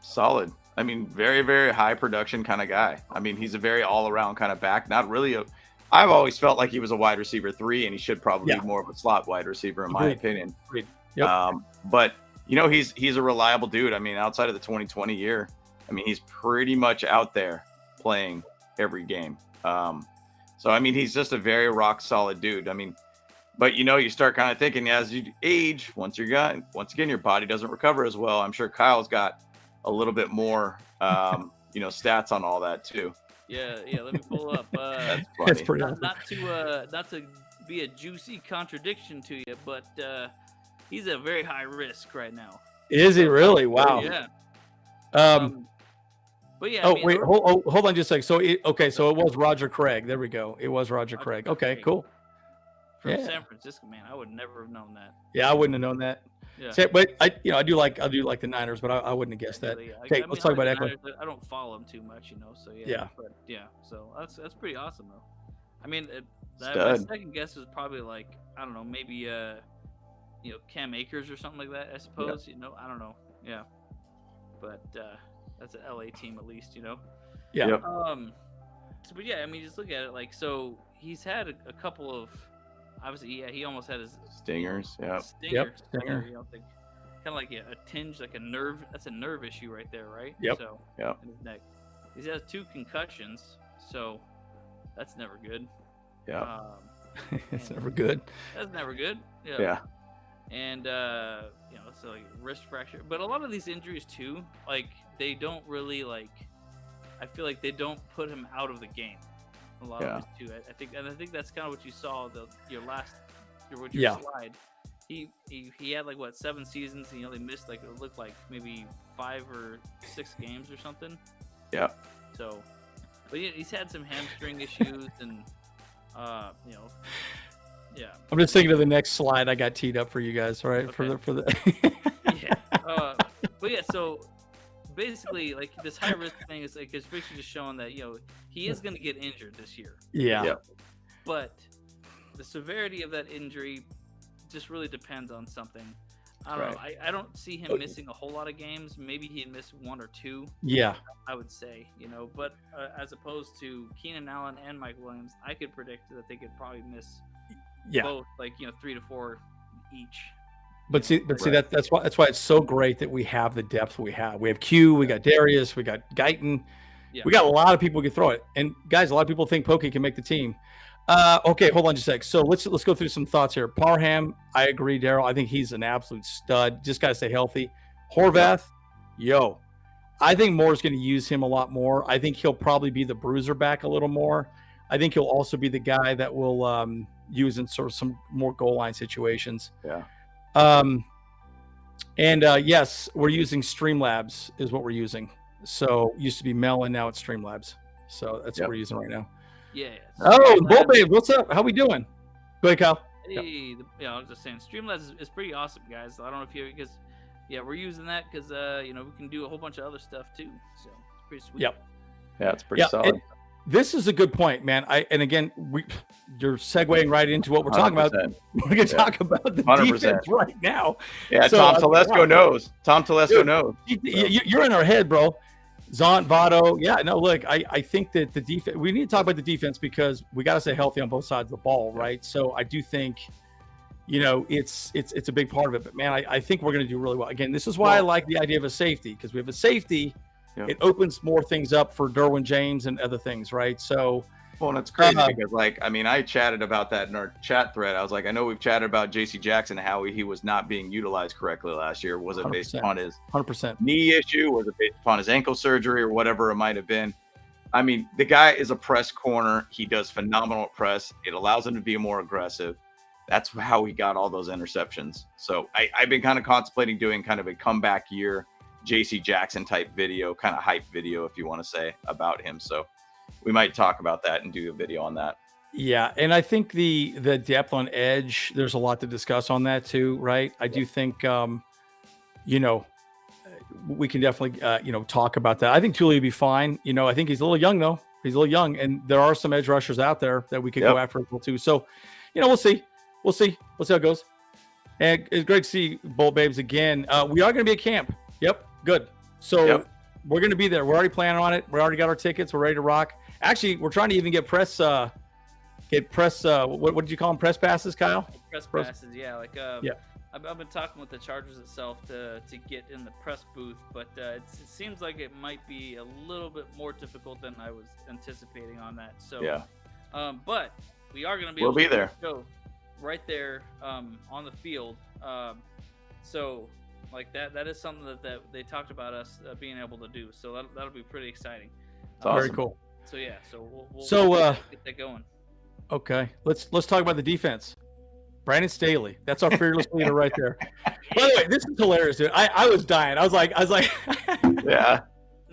solid. I mean, very, very high production kind of guy. I mean, he's a very all around kind of back. Not really I've always felt like he was a wide receiver 3, and he should probably be more of a slot wide receiver, in my opinion. Agreed. Yep. But he's a reliable dude. I mean, outside of the 2020 year, I mean, he's pretty much out there playing every game. So I mean, he's just a very rock solid dude. I mean, but you start kind of thinking as you age, once again, your body doesn't recover as well. I'm sure Kyle's got a little bit more, stats on all that too. Yeah. Let me pull up. That's pretty not to be a juicy contradiction to you, but he's at very high risk right now. Is he really? Wow. Yeah. But yeah. Oh, wait. Hold on just a second. So it was Roger Craig. There we go. It was Roger Craig. Okay, cool. From San Francisco, man, I would never have known that. Yeah, I wouldn't have known that. Yeah. But I do like the Niners, but I wouldn't have guessed that. Yeah. Okay, let's talk about Ekeler. I don't follow him too much, So yeah. Yeah. But yeah. So that's pretty awesome though. I mean, my second guess was probably like, I don't know, maybe Cam Akers or something like that. I suppose. Yep. I don't know. Yeah. But that's an LA team at least. Yeah. Yep. But yeah, I mean, just look at it like so. He's had a couple of. Obviously, yeah, he almost had his stingers. Yeah. Stinger. Kind of like a tinge, like a nerve. That's a nerve issue right there, right? Yep. So, yeah. In his neck. He has 2 concussions, so that's never good. Yeah. It's never good. That's never good. Yeah. Yeah. And so like wrist fracture, but a lot of these injuries too, like they don't really I feel like they don't put him out of the game. A lot of these too. I think that's kind of what you saw your slide. He had 7 seasons, and he only missed it looked like maybe 5 or 6 games or something. Yeah. So, but yeah, he's had some hamstring issues, and yeah. I'm just thinking of the next slide I got teed up for you guys, right? Okay. For the Yeah. But yeah, so basically, this high risk thing is it's basically just showing that he is going to get injured this year. Yeah. But the severity of that injury just really depends on something. I don't know. I don't see him missing a whole lot of games. Maybe he'd miss 1 or 2. Yeah. I would say, but as opposed to Keenan Allen and Mike Williams, I could predict that they could probably miss both 3 to 4 each. But see that's why it's so great that we have the depth we have. We have Q, we got Darius, we got Guyton. Yeah. We got a lot of people who can throw it. And guys, a lot of people think Pokey can make the team. Okay, hold on just a sec. So let's go through some thoughts here. Parham, I agree, Daryl. I think he's an absolute stud. Just gotta stay healthy. Horvath, I think Moore's going to use him a lot more. I think he'll probably be the bruiser back a little more. I think he'll also be the guy that will use in sort of some more goal line situations. Yeah. Yes, we're using Streamlabs is what we're using. So it used to be Melon, now it's Streamlabs. So that's what we're using right now. Yeah. Oh, Bull Babe, what's up? How we doing? Go ahead, Kyle. Hey, I was just saying, Streamlabs is pretty awesome, guys. I don't know if because we're using that because we can do a whole bunch of other stuff too. So it's pretty sweet. Yep. Yeah, it's pretty solid. This is a good point, man. You're segueing right into what we're talking about. We're going to talk about the 100%. Defense right now. Yeah, so, Tom Telesco knows. Tom Telesco knows. You're in our head, bro. Zont, Votto. Yeah, no, look, I think that the defense, we need to talk about the defense because we got to stay healthy on both sides of the ball, right? So I do think, it's a big part of it. But, man, I think we're going to do really well. Again, this is why I like the idea of a safety because we have a safety. Yep. It opens more things up for Derwin James and other things, right? So, and it's crazy because, I chatted about that in our chat thread. I was like, I know we've chatted about J.C. Jackson, how he was not being utilized correctly last year. Was it based upon his 100% knee issue? Was it based upon his ankle surgery or whatever it might have been? I mean, the guy is a press corner. He does phenomenal at press. It allows him to be more aggressive. That's how he got all those interceptions. So I've been kind of contemplating doing kind of a comeback year JC Jackson type video, kind of hype video, if you want to say, about him. So we might talk about that and do a video on that. Yeah. And I think the depth on edge, there's a lot to discuss on that too, right? I do think, we can definitely, talk about that. I think Tully would be fine. I think he's a little young though. He's a little young and there are some edge rushers out there that we could go after as well too. So, we'll see. We'll see how it goes. And it's great to see Bolt Babes again. We are going to be at camp. Yep. Good. So We're going to be there. We're already planning on it. We already got our tickets. We're ready to rock. Actually, we're trying to even get press. What did you call them? Press passes, Kyle? Press passes, yeah. Like, yeah. I've been talking with the Chargers itself to get in the press booth, but it seems like it might be a little bit more difficult than I was anticipating on that. So, yeah. But we are going to be able to there. Go right there on the field. So, like that is something that they talked about us being able to do. So that'll be pretty exciting. Awesome. Very cool. So yeah, we'll get that going. Okay, let's talk about the defense. Brandon Staley, that's our fearless leader right there. By the way, this is hilarious, dude. I was dying. I was like, yeah.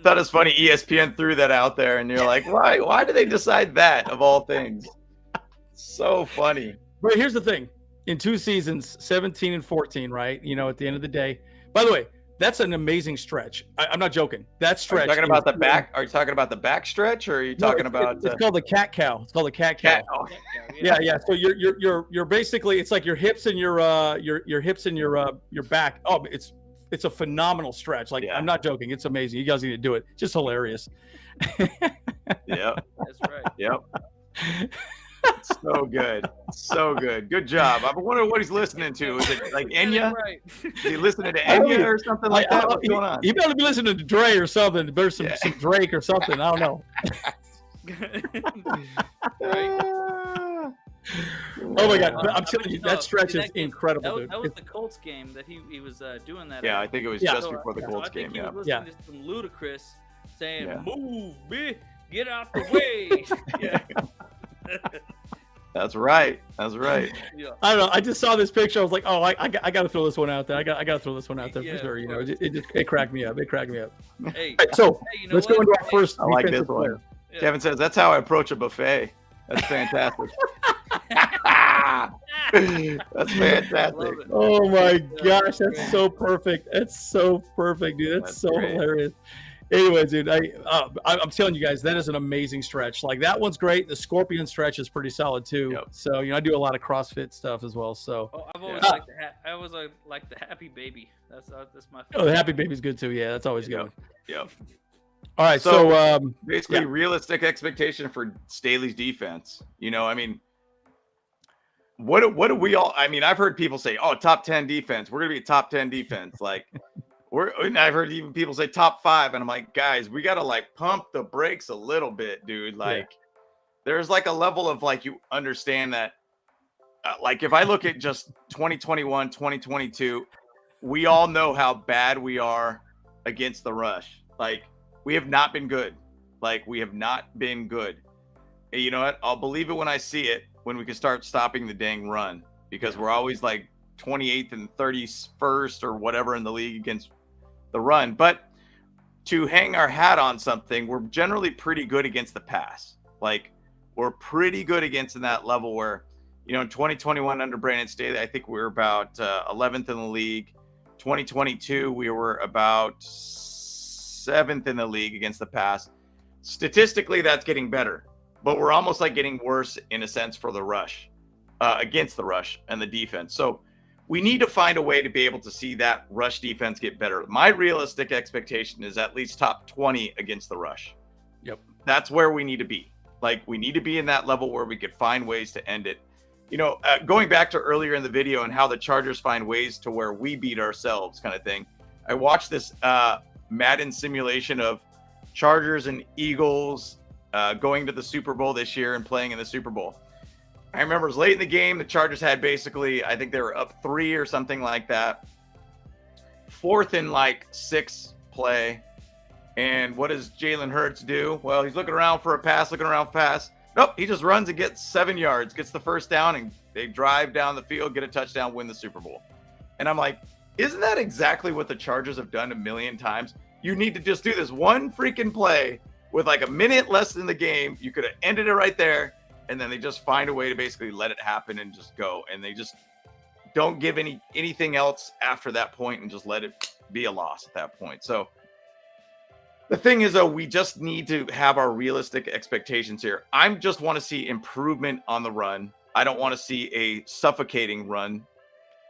Thought it's funny. ESPN threw that out there, and you're like, why did they decide that of all things? So funny. But here's the thing: in 2 seasons, 17 and 14, right? You know, at the end of the day. By the way, that's an amazing stretch. I'm not joking. That stretch. Are you talking about the back? Are you talking about the back stretch, or are you talking about? It's called the cat cow. It's called the cat cow. Yeah. So you're basically, it's like your hips and your hips and your back. Oh, it's a phenomenal stretch. Like, I'm not joking. It's amazing. You guys need to do it. Just hilarious. Yep. That's right. Yep. So good. So good. Good job. I wonder what he's listening to. Is it like Enya? Right. Is he listening to Enya or something like that? What's going on? He better be listening to Dre or something. There's some Drake or something. I don't know. Right. Oh my God! I'm telling you, that stretch is incredible, dude. That was the Colts game that he was doing that. Yeah, I think it was just before the Colts game. He was listening to some Ludacris saying, "Move, bitch, get out the way." Yeah. That's right. That's right. Yeah. I don't know. I just saw this picture. I was like, oh, I got to throw this one out there. I got to throw this one out there for sure. You know, it cracked me up. It cracked me up. Hey, right, so let's go into our first. I like this one. Yeah. Kevin says that's how I approach a buffet. That's fantastic. That's fantastic. Oh my gosh, that's so perfect. That's so perfect, dude. That's so great. Hilarious. Anyway, dude, I'm telling you guys, that is an amazing stretch. Like, that one's great. The scorpion stretch is pretty solid too. Yep. So, you know, I do a lot of CrossFit stuff as well. So I've always liked the happy baby. That's my favorite. Oh, the happy baby's good too. Yeah, that's always good. Yep. All right, so basically, realistic expectation for Staley's defense. You know, I mean, what do we all? I mean, I've heard people say, "Oh, top 10 defense. We're gonna be a top 10 defense." Like, I've heard even people say top 5, and I'm like, guys, we gotta like pump the brakes a little bit, dude. Like, there's like a level of like you understand that. Like, if I look at just 2021, 2022, we all know how bad we are against the rush. Like, we have not been good. Like, we have not been good. And you know what? I'll believe it when I see it, when we can start stopping the dang run, because we're always like 28th and 31st or whatever in the league against the run. But to hang our hat on something, we're generally pretty good against the pass. Like, we're pretty good against in that level where, you know, in 2021 under Brandon Staley, I think we were about 11th in the league. 2022, we were about 7th in the league against the pass. Statistically, that's getting better, but we're almost like getting worse in a sense for the rush, against the rush and the defense. So we need to find a way to be able to see that rush defense get better. My realistic expectation is at least top 20 against the rush. Yep. That's where we need to be. Like, we need to be in that level where we could find ways to end it. You know, going back to earlier in the video and how the Chargers find ways to where we beat ourselves kind of thing. I watched this Madden simulation of Chargers and Eagles going to the Super Bowl this year and playing in the Super Bowl. I remember it was late in the game. The Chargers had basically, I think they were up 3 or something like that. 4th and like 6 play. And what does Jalen Hurts do? Well, he's looking around for a pass, Nope, he just runs and gets 7 yards, gets the first down, and they drive down the field, get a touchdown, win the Super Bowl. And I'm like, isn't that exactly what the Chargers have done a million times? You need to just do this one freaking play with like a minute less in the game. You could have ended it right there, and then they just find a way to basically let it happen and just go. And they just don't give anything else after that point and just let it be a loss at that point. So the thing is, though, we just need to have our realistic expectations here. I just want to see improvement on the run. I don't want to see a suffocating run.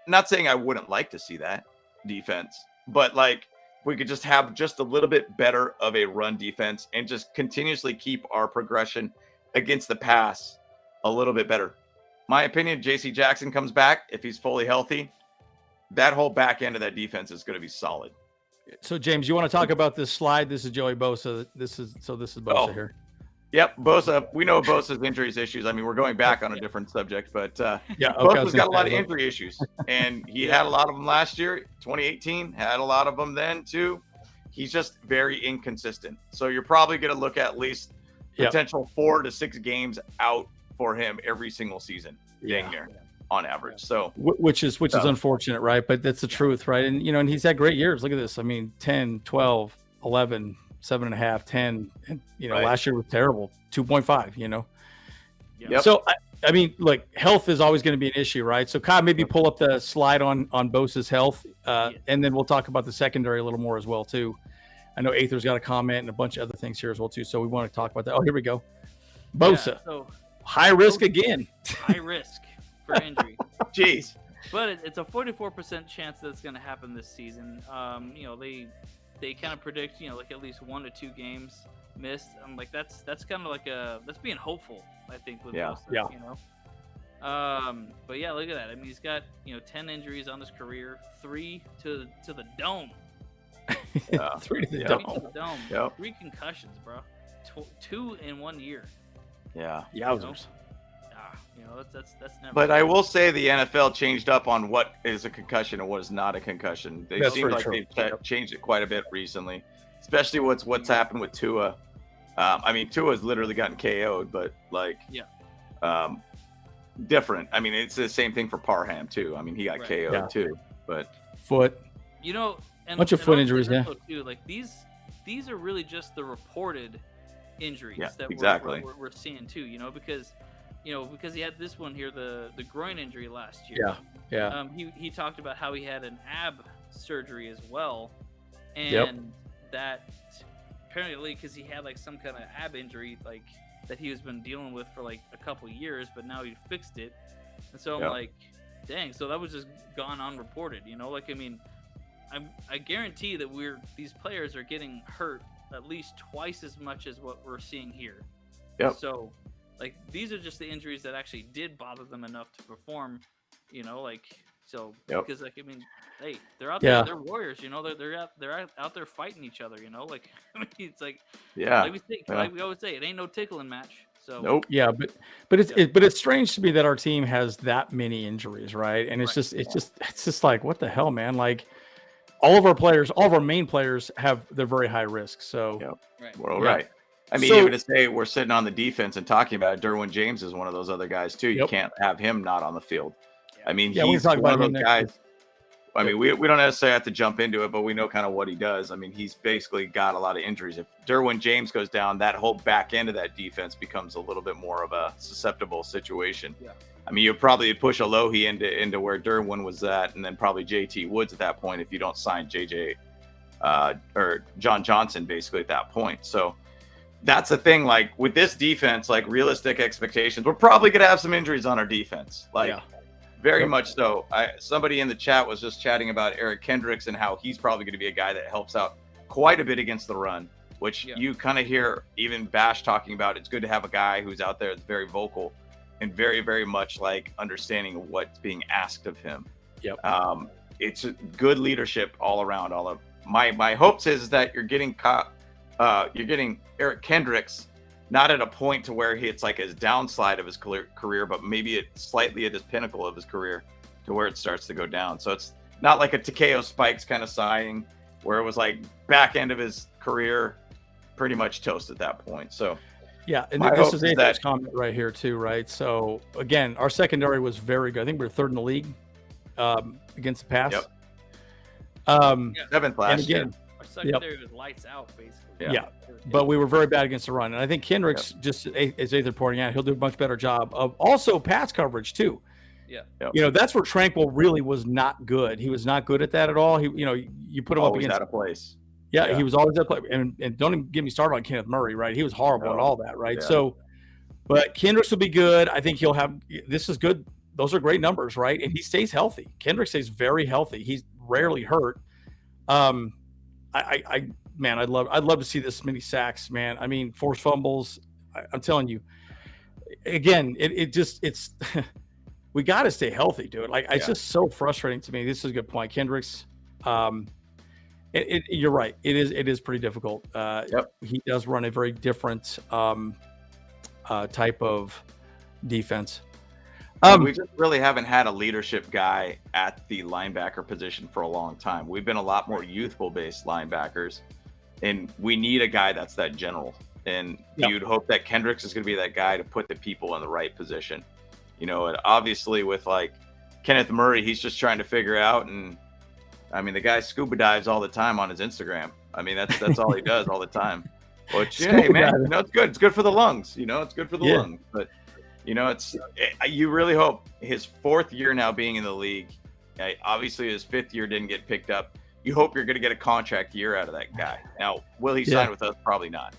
I'm not saying I wouldn't like to see that defense, but like, we could just have just a little bit better of a run defense and just continuously keep our progression against the pass a little bit better. My opinion, JC Jackson comes back. If he's fully healthy, that whole back end of that defense is going to be solid. So James, you want to talk about this slide? This is Joey Bosa. This is Bosa here. Yep, Bosa. We know Bosa's injuries issues. I mean, we're going back on a different subject, but yeah, Bosa's got a lot of injury issues, and he had a lot of them last year. 2018 had a lot of them then too. He's just very inconsistent. So you're probably going to look at least potential 4 to 6 games out for him every single season, dang near, on average. So which is unfortunate, right? But that's the truth, right? And and he's had great years. Look at this. I mean, 10, 12, 11, 7.5, 10, and last year was terrible, 2.5. Yep. So I mean, like, health is always going to be an issue, right? So Kyle, maybe pull up the slide on Bosa's health, and then we'll talk about the secondary a little more as well too. I know Aether's got a comment and a bunch of other things here as well too, so we want to talk about that. Oh, here we go. Bosa, so high risk again. High risk for injury. Jeez. But it's a 44% chance that it's going to happen this season. They kind of predict, like at least 1 to 2 games missed. I'm like, that's kind of like that's being hopeful, I think, with Bosa, But yeah, look at that. I mean, he's got 10 injuries on his career, 3 to the dome. 3 to the dome. Yep. 3 concussions, bro. 2 in 1 year. Yeah. Yowzers. That's never. But I will say the NFL changed up on what is a concussion and what is not a concussion. They seem like they've changed it quite a bit recently, especially what's happened with Tua. I mean, Tua's literally gotten KO'd, but different. I mean, it's the same thing for Parham too. I mean, he got KO'd too, but foot. And bunch of foot injuries. Yeah. Too. Like these are really just the reported injuries that we're seeing too. Because he had this one here, the groin injury last year. Yeah. He talked about how he had an ab surgery as well, and that apparently because he had like some kind of ab injury like that he has been dealing with for like a couple years, but now he fixed it, and so I'm like, dang, so that was just gone unreported. Like I mean, I guarantee that these players are getting hurt at least twice as much as what we're seeing here. Yep. So. Like, these are just the injuries that actually did bother them enough to perform, because, like, I mean, hey, they're out there, they're warriors, they're out there fighting each other, like, I mean, it's like, like we always say, it ain't no tickling match. So nope. Yeah, but it's strange to me that our team has that many injuries, right? And it's just like, what the hell, man? Like, all of our main players they're very high risk. So we're all right. I mean, even to say we're sitting on the defense and talking about it, Derwin James is one of those other guys too. You can't have him not on the field. I mean, he's one of those guys. I mean, we don't necessarily have to jump into it, but we know kind of what he does. I mean, he's basically got a lot of injuries. If Derwin James goes down, that whole back end of that defense becomes a little bit more of a susceptible situation. Yeah. I mean, you'd probably push Alohi into where Derwin was at, and then probably JT Woods at that point if you don't sign JJ or John Johnson basically at that point. So that's the thing, like with this defense, like realistic expectations, we're probably going to have some injuries on our defense. Very much so. Somebody in the chat was just chatting about Eric Kendricks and how he's probably going to be a guy that helps out quite a bit against the run, which you kind of hear even Bash talking about. It's good to have a guy who's out there that's very vocal and very, very much like understanding what's being asked of him. Yep. It's good leadership all around. All of my hopes is that you're getting Eric Kendricks not at a point to where it's like his downslide of his career, but maybe it's slightly at his pinnacle of his career to where it starts to go down. So it's not like a Takeo Spikes kind of signing where it was like back end of his career, pretty much toast at that point. So and this is Andrew's comment right here too, right? So again, our secondary was very good. I think we were 3rd in the league against the pass. Yep. 7th last year. Our secondary was lights out, basically. Yeah. But we were very bad against the run. And I think Kendricks, just as Aether pointing out, he'll do a much better job of also pass coverage too. Yeah. That's where Tranquil really was not good. He was not good at that at all. He, you put him always up against out of place. Yeah, he was always out of place. And don't even get me started on Kenneth Murray, right? He was horrible at all that, right? Yeah. So, but Kendricks will be good. I think this is good. Those are great numbers, right? And he stays healthy. Kendricks stays very healthy. He's rarely hurt. man, I'd love to see this many sacks, man. I mean, forced fumbles. I'm telling you, again, it's we got to stay healthy, dude. Like, it's just so frustrating to me. This is a good point, Kendricks. You're right. It is pretty difficult. He does run a very different type of defense. We just really haven't had a leadership guy at the linebacker position for a long time. We've been a lot more youthful based linebackers, and we need a guy that's that general. And you'd hope that Kendricks is going to be that guy to put the people in the right position. And obviously with like Kenneth Murray, he's just trying to figure out. And I mean, the guy scuba dives all the time on his Instagram. I mean, that's all he does all the time. Which, hey man, it's good. It's good for the lungs. It's good for the lungs. But you really hope his fourth year now being in the league. Obviously, his fifth year didn't get picked up. You hope you're going to get a contract year out of that guy. Now, will he sign with us? Probably not.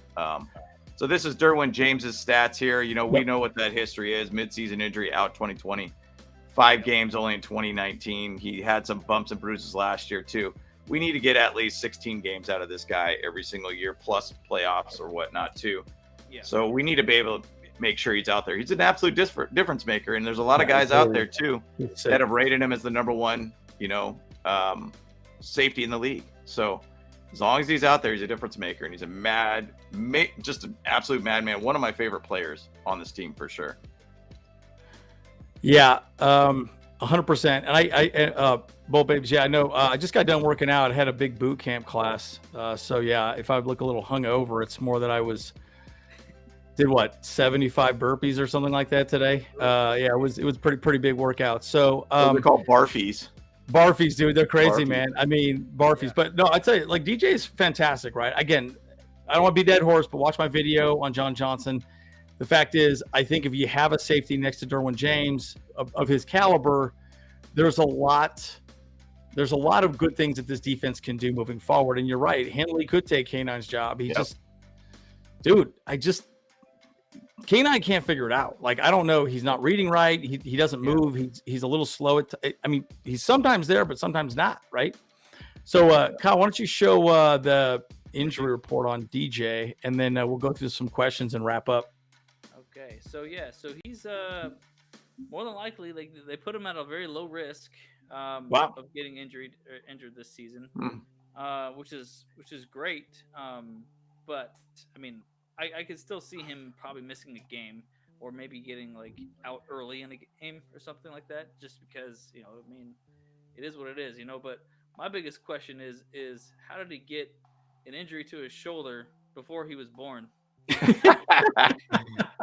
So this is Derwin James's stats here. We know what that history is. Midseason injury, out 2020. 5 games only in 2019. He had some bumps and bruises last year too. We need to get at least 16 games out of this guy every single year, plus playoffs or whatnot too. Yeah. So we need to be able to make sure he's out there. He's an absolute difference maker, and there's a lot of guys out there too that have rated him as the number one, safety in the league. So as long as he's out there, he's a difference maker, and he's just an absolute madman. One of my favorite players on this team for sure. Yeah, 100%. And I Bull Babes, I know. I just got done working out. I had a big boot camp class. So yeah, if I look a little hungover, it's more that I did 75 burpees or something like that today. It was pretty big workout. So they're called barfies. Barfies, dude, they're crazy, man. I mean, barfies. But no, I tell you, like, DJ is fantastic, right? Again, I don't want to be dead horse, but watch my video on John Johnson. The fact is, I think if you have a safety next to Derwin James of his caliber, there's a lot of good things that this defense can do moving forward. And you're right, Henley could take K9's job. K9 can't figure it out. Like, I don't know. He's not reading right. He doesn't move. He's a little slow. He's sometimes there, but sometimes not, right? So, Kyle, why don't you show the injury report on DJ, and then we'll go through some questions and wrap up. Okay. So he's more than likely, like, they put him at a very low risk of getting injured this season, which is great. But I mean, I could still see him probably missing a game, or maybe getting like out early in the game or something like that, just because, I mean, it is what it is, But my biggest question is how did he get an injury to his shoulder before he was born?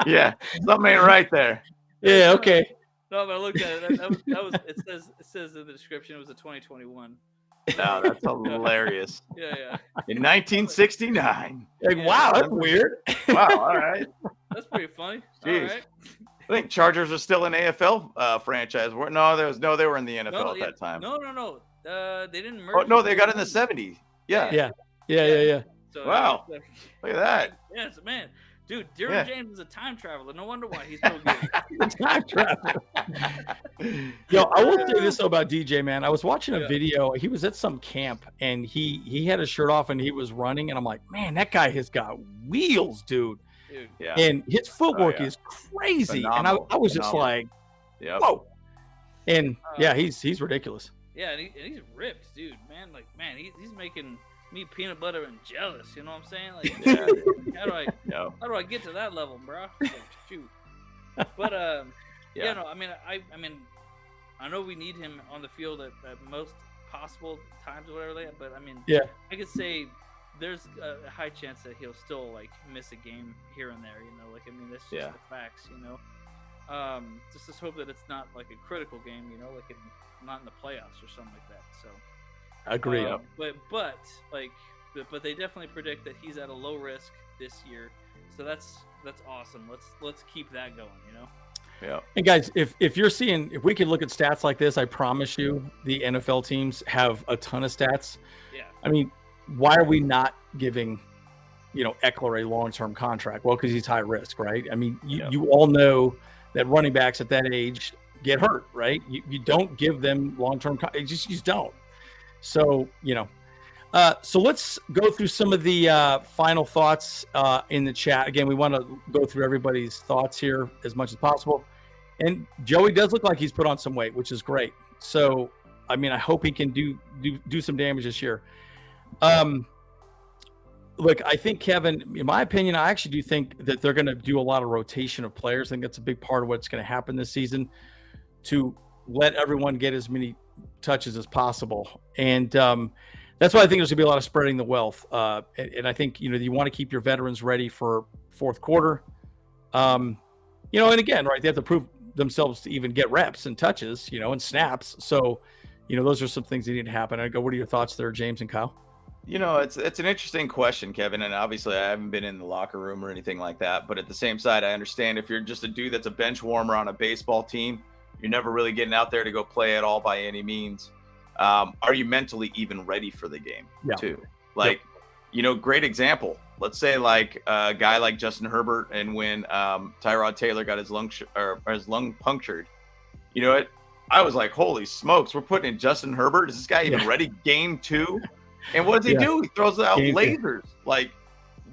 Yeah, something ain't right there. Yeah, okay. No, but I looked at it. That was it says in the description it was a 2021. No, that's hilarious. Yeah. In 1969. Like, wow, that's weird. Wow, all right. That's pretty funny. Jeez. All right. I think Chargers are still an AFL franchise. They were in the NFL at that time. No. They didn't merge. Oh, no, they got in the 70s. Yeah. So, wow. Look at that. Yes, man. Dude, Derwin James is a time traveler. No wonder why he's so good. Time traveler. Yo, I will say this though about DJ, man. I was watching a video. He was at some camp, and he had his shirt off and he was running, and I'm like, man, that guy has got wheels, dude. Yeah. And his footwork is crazy. Phenomenal. And I was just like, whoa. And he's ridiculous. Yeah, and he's ripped, dude. Man, he's making me peanut butter and jealous. You know what I'm saying? Like, how do I get to that level, bro? Like, shoot. But I mean, I know we need him on the field at most possible times or whatever. But I mean, I could say there's a high chance that he'll still like miss a game here and there. Like, I mean, that's just the facts. Just hope that it's not like a critical game. Like not in the playoffs or something like that. So. Agreed. But they definitely predict that he's at a low risk this year, so that's awesome. Let's keep that going. Yeah. And guys, if we could look at stats like this, I promise you, the NFL teams have a ton of stats. Yeah. I mean, why are we not giving, Ekeler a long-term contract? Well, because he's high risk, right? I mean, you all know that running backs at that age get hurt, right? You don't give them long-term. You just don't. So, So let's go through some of the final thoughts in the chat. Again, we want to go through everybody's thoughts here as much as possible. And Joey does look like he's put on some weight, which is great. So, I mean, I hope he can do some damage this year. Look, I think, Kevin, in my opinion, I actually do think that they're going to do a lot of rotation of players. I think that's a big part of what's going to happen this season, to let everyone get as many touches as possible. And that's why I think there's going to be a lot of spreading the wealth. And I think, you want to keep your veterans ready for fourth quarter. And again, right, they have to prove themselves to even get reps and touches, and snaps. So, those are some things that need to happen. I go, what are your thoughts there, James and Kyle? It's an interesting question, Kevin, and obviously I haven't been in the locker room or anything like that. But at the same side, I understand if you're just a dude that's a bench warmer on a baseball team, you're never really getting out there to go play at all by any means. Are you mentally even ready for the game too? Like, great example. Let's say like a guy like Justin Herbert, and when Tyrod Taylor got his lung punctured, I was like, holy smokes, we're putting in Justin Herbert. Is this guy even ready? Game 2? And what does he do? He throws out lasers. Like,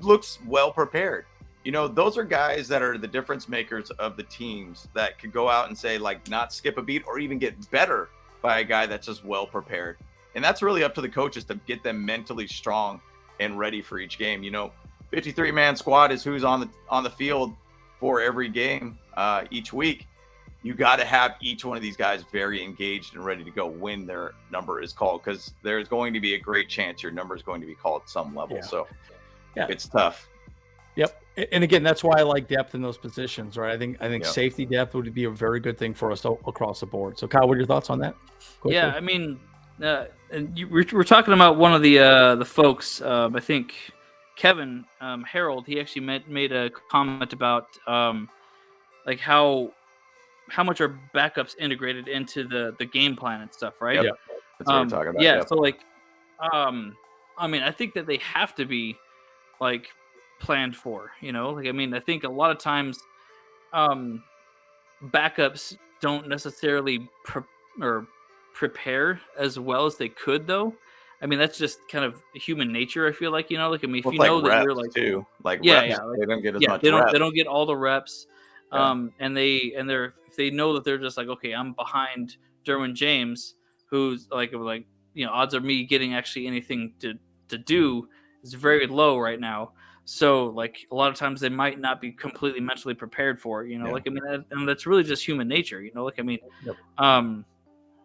looks well prepared. Those are guys that are the difference makers of the teams that could go out and say, like, not skip a beat or even get better by a guy that's just well prepared. And that's really up to the coaches to get them mentally strong and ready for each game. 53-man squad is who's on the field for every game each week. You got to have each one of these guys very engaged and ready to go when their number is called, because there's going to be a great chance your number is going to be called at some level. Yeah. So it's tough. Yep. And again, that's why I like depth in those positions, right? I think safety depth would be a very good thing for us across the board. So Kyle, what are your thoughts on that? Quickly. Yeah, I mean, we're talking about one of the folks, I think Kevin Harold, he actually made a comment about like how much are backups integrated into the game plan and stuff, right? Yeah, that's what we're talking about. Yeah, so like, I mean, I think that they have to be like planned for, like, I mean, I think a lot of times backups don't necessarily prepare as well as they could, though. I mean, that's just kind of human nature, I feel like, like, I mean, if you know that you're like, too, like, reps, they don't get as much they reps. don't get all the reps. And if they know that they're just like, okay, I'm behind Derwin James, who's like odds of me getting actually anything to do is very low right now. So like a lot of times they might not be completely mentally prepared for it, like, I mean, and that's really just human nature, like, I mean, and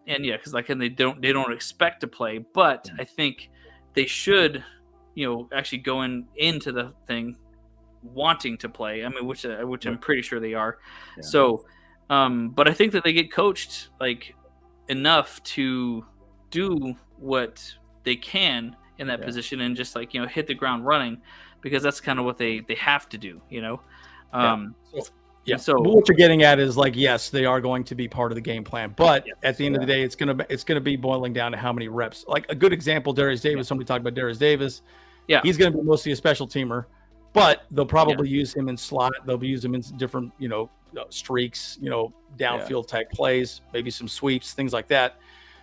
because like, and they don't expect to play, but I think they should, actually go into the thing wanting to play. I mean, which I'm pretty sure they are. Yeah. So, but I think that they get coached like enough to do what they can in that position and just like, hit the ground running, because that's kind of what they have to do, So what you're getting at is like, yes, they are going to be part of the game plan, but at the end of the day, it's gonna be boiling down to how many reps. Like a good example, Darius Davis. Somebody talked about Darius Davis. Yeah, he's going to be mostly a special teamer, but they'll probably use him in slot. They'll use him in different, streaks, downfield type plays, maybe some sweeps, things like that.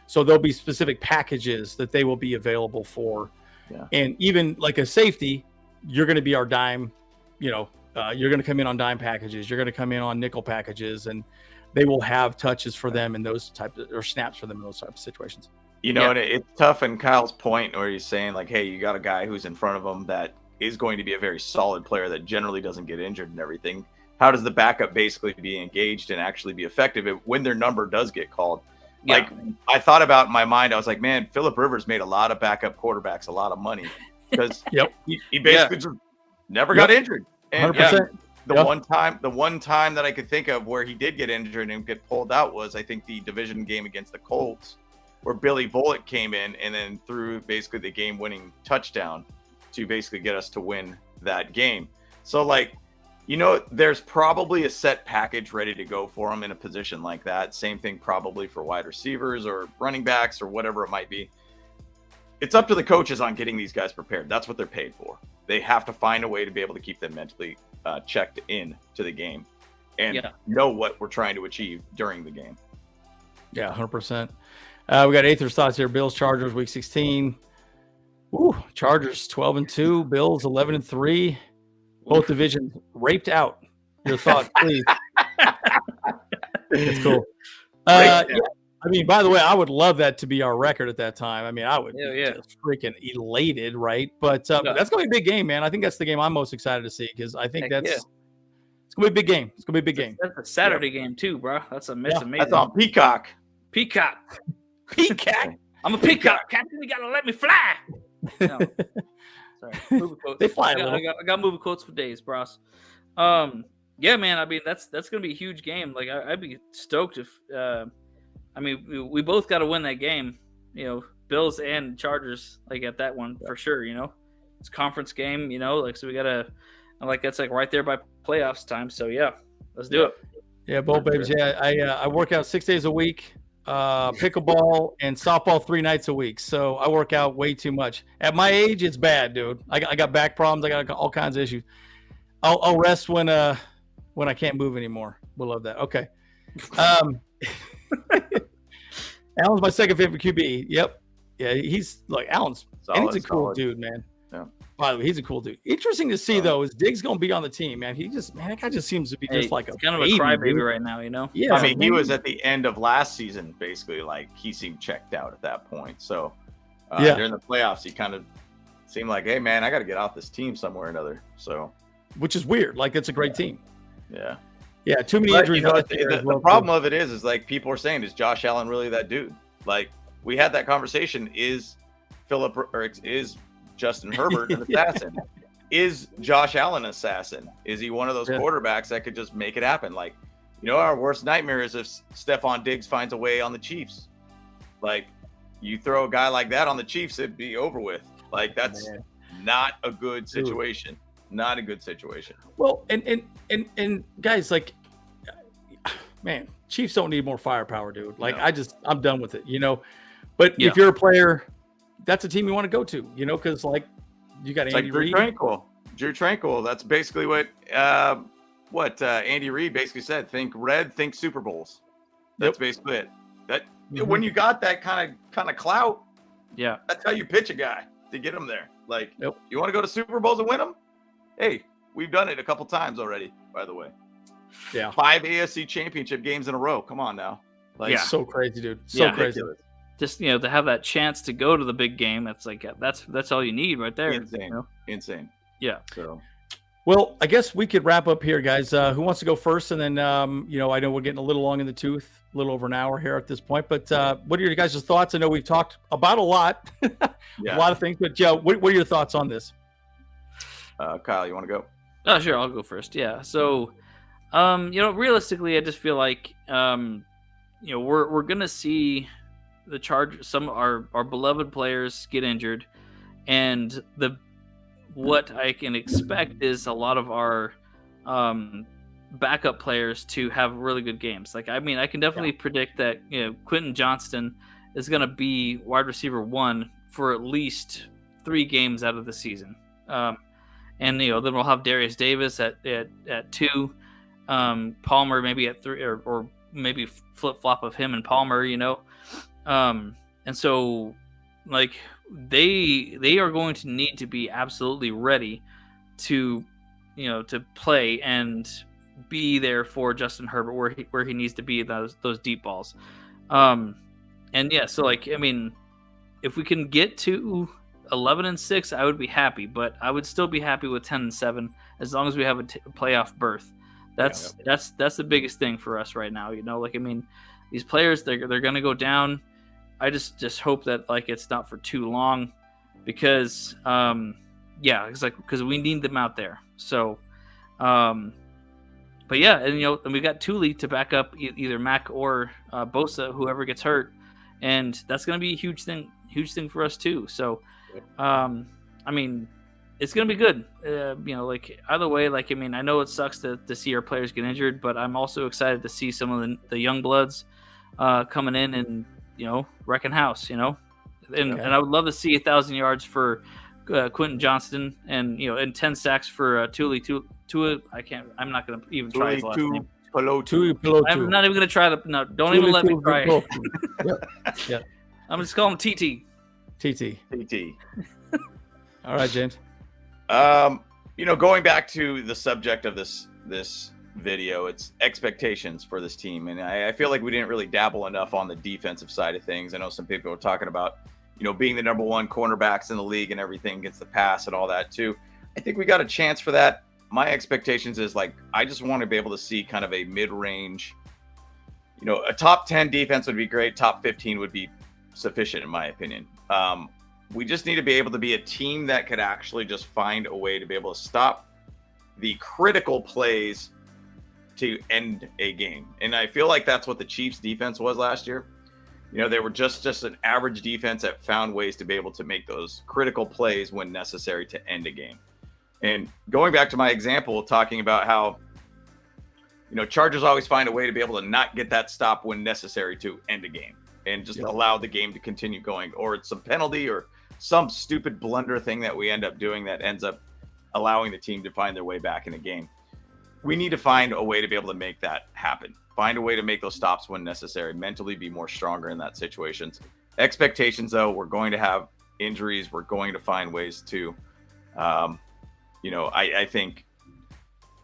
So there'll be specific packages that they will be available for. Yeah. And even like a safety, you're going to be our dime, you're going to come in on dime packages. You're going to come in on nickel packages, and they will have touches for them in those types or snaps for them in those types of situations. And it's tough. And Kyle's point where he's saying like, hey, you got a guy who's in front of them that is going to be a very solid player that generally doesn't get injured and everything. How does the backup basically be engaged and actually be effective when their number does get called? Yeah. Like I thought about in my mind, I was like, man, Phillip Rivers made a lot of backup quarterbacks a lot of money because he basically just never got injured. And 100%. The one time that I could think of where he did get injured and get pulled out was, I think, the division game against the Colts, where Billy Volek came in and then threw basically the game-winning touchdown to basically get us to win that game. So, like, there's probably a set package ready to go for him in a position like that. Same thing probably for wide receivers or running backs or whatever it might be. It's up to the coaches on getting these guys prepared. That's what they're paid for. They have to find a way to be able to keep them mentally checked in to the game and know what we're trying to achieve during the game. Yeah, 100%. We got Aether's thoughts here. Bills, Chargers, Week 16. Ooh, Chargers 12-2, Bills 11-3. Both divisions raped out. Your thoughts, please. That's cool. Yeah. I mean, by the way, I would love that to be our record at that time. I mean, I would be just freaking elated, right? But that's going to be a big game, man. I think that's the game I'm most excited to see because I think it's going to be a big game. It's going to be a big game. That's a Saturday game too, bro. That's amazing. That's on Peacock. Peacock. I'm a peacock, Captain. You got to let me fly. No. Sorry. Movie quotes. They fly. I got movie quotes for days, bros. Yeah, man. I mean, that's gonna be a huge game. Like, I'd be stoked if. I mean, we both got to win that game. You know, Bills and Chargers. Like at that one for sure. You know, it's a conference game. You know, like so we gotta. Like that's like right there by playoffs time. So yeah, let's do it. Yeah, bowl babies. Yeah, I work out 6 days a week. Pickleball and softball 3 nights a week. So I work out way too much. At my age, it's bad, dude. I got back problems. I got all kinds of issues. I'll rest when I can't move anymore. We'll love that. Okay. Allen's my second favorite QB. Yep. Yeah, he's like Allen's. And he's a cool dude, man. Yeah. By the way, he's a cool dude. Interesting to see though is Diggs gonna be on the team, man. That guy just seems to be just like kind of a crybaby right now, you know. Yeah, I mean, he was at the end of last season, basically, like he seemed checked out at that point. So during the playoffs, he kind of seemed like, hey, man, I got to get off this team somewhere or another. So, which is weird. Like it's a great team. Yeah. Yeah. Too many injuries. You know, the problem of it is like people are saying, is Josh Allen really that dude? Like we had that conversation. Is Justin Herbert an assassin? Is Josh Allen an assassin? Is he one of those quarterbacks that could just make it happen? Like, you know, our worst nightmare is if Stephon Diggs finds a way on the Chiefs. Like, you throw a guy like that on the Chiefs, it'd be over with. Like, that's not a good situation. Not a good situation. Well, and guys, like, man, Chiefs don't need more firepower, dude. Like, I'm done with it, you know. But if you're a player, that's a team you want to go to, you know, because like you got Andy Reid. Drew Tranquil. That's basically what Andy Reid basically said. Think red, think Super Bowls. That's basically it. That when you got that kind of clout, that's how you pitch a guy to get him there. Like, you want to go to Super Bowls and win them? Hey, we've done it a couple times already, by the way. Yeah, 5 AFC Championship games in a row. Come on now. Like, so crazy, dude. So crazy. Just, you know, to have that chance to go to the big game, that's like that's all you need right there. Insane. You know? Insane. Yeah. So, well, I guess we could wrap up here, guys. Who wants to go first? And then, you know, I know we're getting a little long in the tooth, a little over an hour here at this point. But what are your guys' thoughts? I know we've talked about a lot, a lot of things. But Joe, what are your thoughts on this? Kyle, you want to go? Oh, sure, I'll go first. Yeah. So, you know, realistically, I just feel like, you know, we're gonna see the Chargers, some of our beloved players get injured, and what I can expect is a lot of our backup players to have really good games. Like, I mean, I can definitely predict that, you know, Quentin Johnston is going to be wide receiver 1 for at least 3 games out of the season. And, you know, then we'll have Darius Davis at 2, Palmer maybe at 3, or maybe flip flop of him and Palmer, you know. And so, like, they are going to need to be absolutely ready to, you know, to play and be there for Justin Herbert where he needs to be, those deep balls. And yeah, so like, I mean, if we can get to 11-6, I would be happy, but I would still be happy with 10-7 as long as we have a playoff berth. That's the biggest thing for us right now. You know, like, I mean, these players, they're going to go down. I just hope that, like, it's not for too long because, it's like, because we need them out there. So, but yeah, and, you know, and we got Thule to back up either Mac or Bosa, whoever gets hurt. And that's going to be a huge thing for us too. So, I mean, it's going to be good. You know, like, either way, like, I mean, I know it sucks to see our players get injured, but I'm also excited to see some of the young bloods coming in and, you know, wrecking house, you know, and I would love to see 1,000 yards for Quentin Johnston and, you know, and 10 sacks for Thule. I'm not going to even try his last name. I'm not even going to try to. No, don't even let me try. Yeah. I'm just calling him TT. TT. All right, James. Going back to the subject of this video, it's expectations for this team, and I feel like we didn't really dabble enough on the defensive side of things. I know some people were talking about, being the number one cornerbacks in the league and everything against the pass and all that too. I think we got a chance for that. My expectations is I just want to be able to see kind of a mid-range, a top 10 defense would be great. Top 15 would be sufficient in my opinion. We just need to be able to be a team that could actually just find a way to be able to stop the critical plays to end a game. And I feel like that's what the Chiefs defense was last year. They were just an average defense that found ways to be able to make those critical plays when necessary to end a game. And going back to my example, talking about how, Chargers always find a way to be able to not get that stop when necessary to end a game and just allow the game to continue going, or it's some penalty or some stupid blunder thing that we end up doing that ends up allowing the team to find their way back in a game. We need to find a way to be able to make that happen. Find a way to make those stops when necessary, mentally be more stronger in that situations. Expectations, though, we're going to have injuries. We're going to find ways to, I think,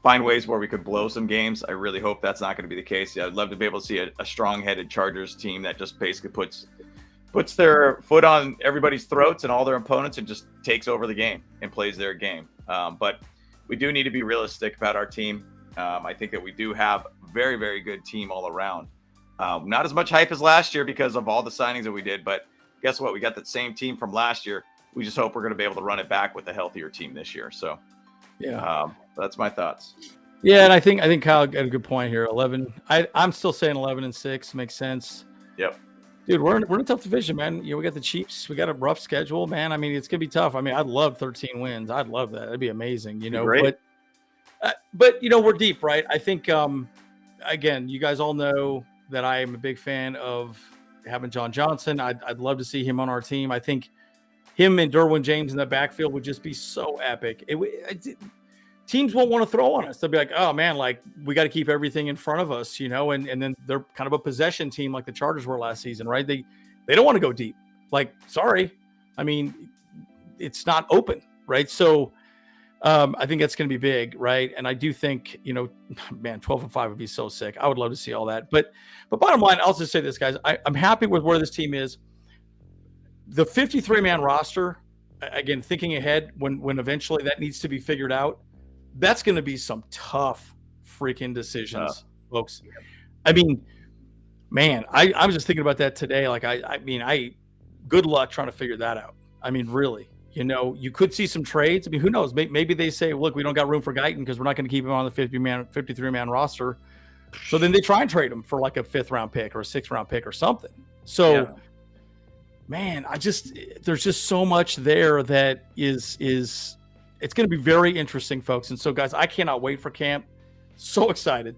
find ways where we could blow some games. I really hope that's not going to be the case. I'd love to be able to see a strong-headed Chargers team that just basically puts their foot on everybody's throats and all their opponents and just takes over the game and plays their game. But we do need to be realistic about our team. I think that we do have a very, very good team all around. Not as much hype as last year because of all the signings that we did, but guess what? We got that same team from last year. We just hope we're going to be able to run it back with a healthier team this year. So, that's my thoughts. Yeah, and I think Kyle got a good point here. 11. I'm still saying 11-6 makes sense. Yep. Dude, we're in a tough division, man. We got the Chiefs. We got a rough schedule, man. I mean, it's gonna be tough. I mean, I'd love 13 wins. I'd love that. That'd be amazing, Great. But we're deep, right? I think again, you guys all know that I am a big fan of having John Johnson. I'd love to see him on our team. I think him and Derwin James in the backfield would just be so epic. Teams won't want to throw on us. They'll be like, oh man, we got to keep everything in front of us, and then they're kind of a possession team like the Chargers were last season, right? They don't want to go deep. Sorry. I mean, it's not open, right? So I think that's going to be big, right? And I do think, man, 12-5 would be so sick. I would love to see all that. But bottom line, I'll just say this, guys. I'm happy with where this team is. The 53-man roster, again, thinking ahead when eventually that needs to be figured out, that's going to be some tough freaking decisions, folks. I mean, man, I was just thinking about that today. Good luck trying to figure that out. I mean, really, you could see some trades. I mean, who knows? Maybe they say, look, we don't got room for Guyton because we're not going to keep him on the 53-man roster. So then they try and trade him for a 5th-round pick or a 6th-round pick or something. So, man, there's just so much there that is it's going to be very interesting, folks. And so, guys, I cannot wait for camp. So excited.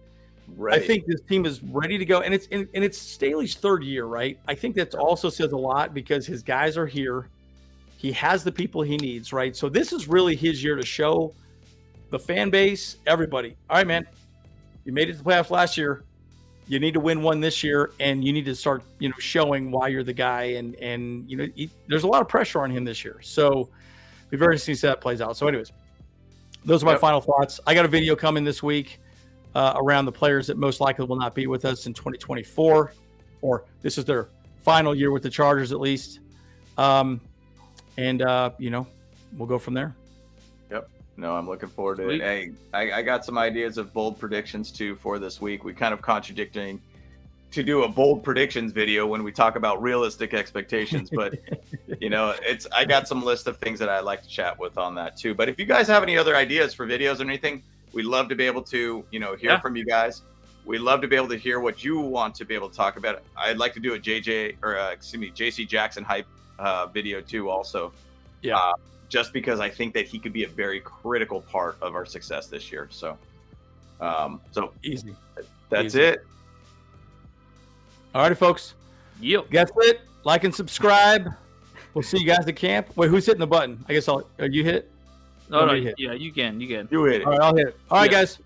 Right. I think this team is ready to go. And it's Staley's 3rd year, right? I think that also says a lot because his guys are here. He has the people he needs, right? So this is really his year to show the fan base, everybody. All right, man, you made it to the playoffs last year. You need to win one this year, and you need to start, showing why you're the guy. And there's a lot of pressure on him this year. So be very interesting to see how that plays out. So anyways, those are my final thoughts. I got a video coming this week around the players that most likely will not be with us in 2024, or this is their final year with the Chargers at least. We'll go from there. Yep. No, I'm looking forward to it. Hey, I got some ideas of bold predictions too for this week. We kind of contradicting to do a bold predictions video when we talk about realistic expectations, but I got some list of things that I'd like to chat with on that too. But if you guys have any other ideas for videos or anything, we'd love to be able to, hear from you guys. We'd love to be able to hear what you want to be able to talk about. I'd like to do a JC Jackson hype video too also. Yeah. Just because I think that he could be a very critical part of our success this year. So easy. That's it. All righty, folks. Yep. That's it. Like and subscribe. We'll see you guys at camp. Wait, who's hitting the button? I guess you hit it? No, yeah, you can. You hit it. All right, I'll hit it. All right, guys.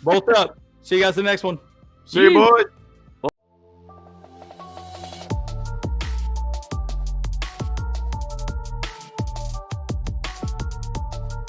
Bolt up. See you guys in the next one. See you, boys.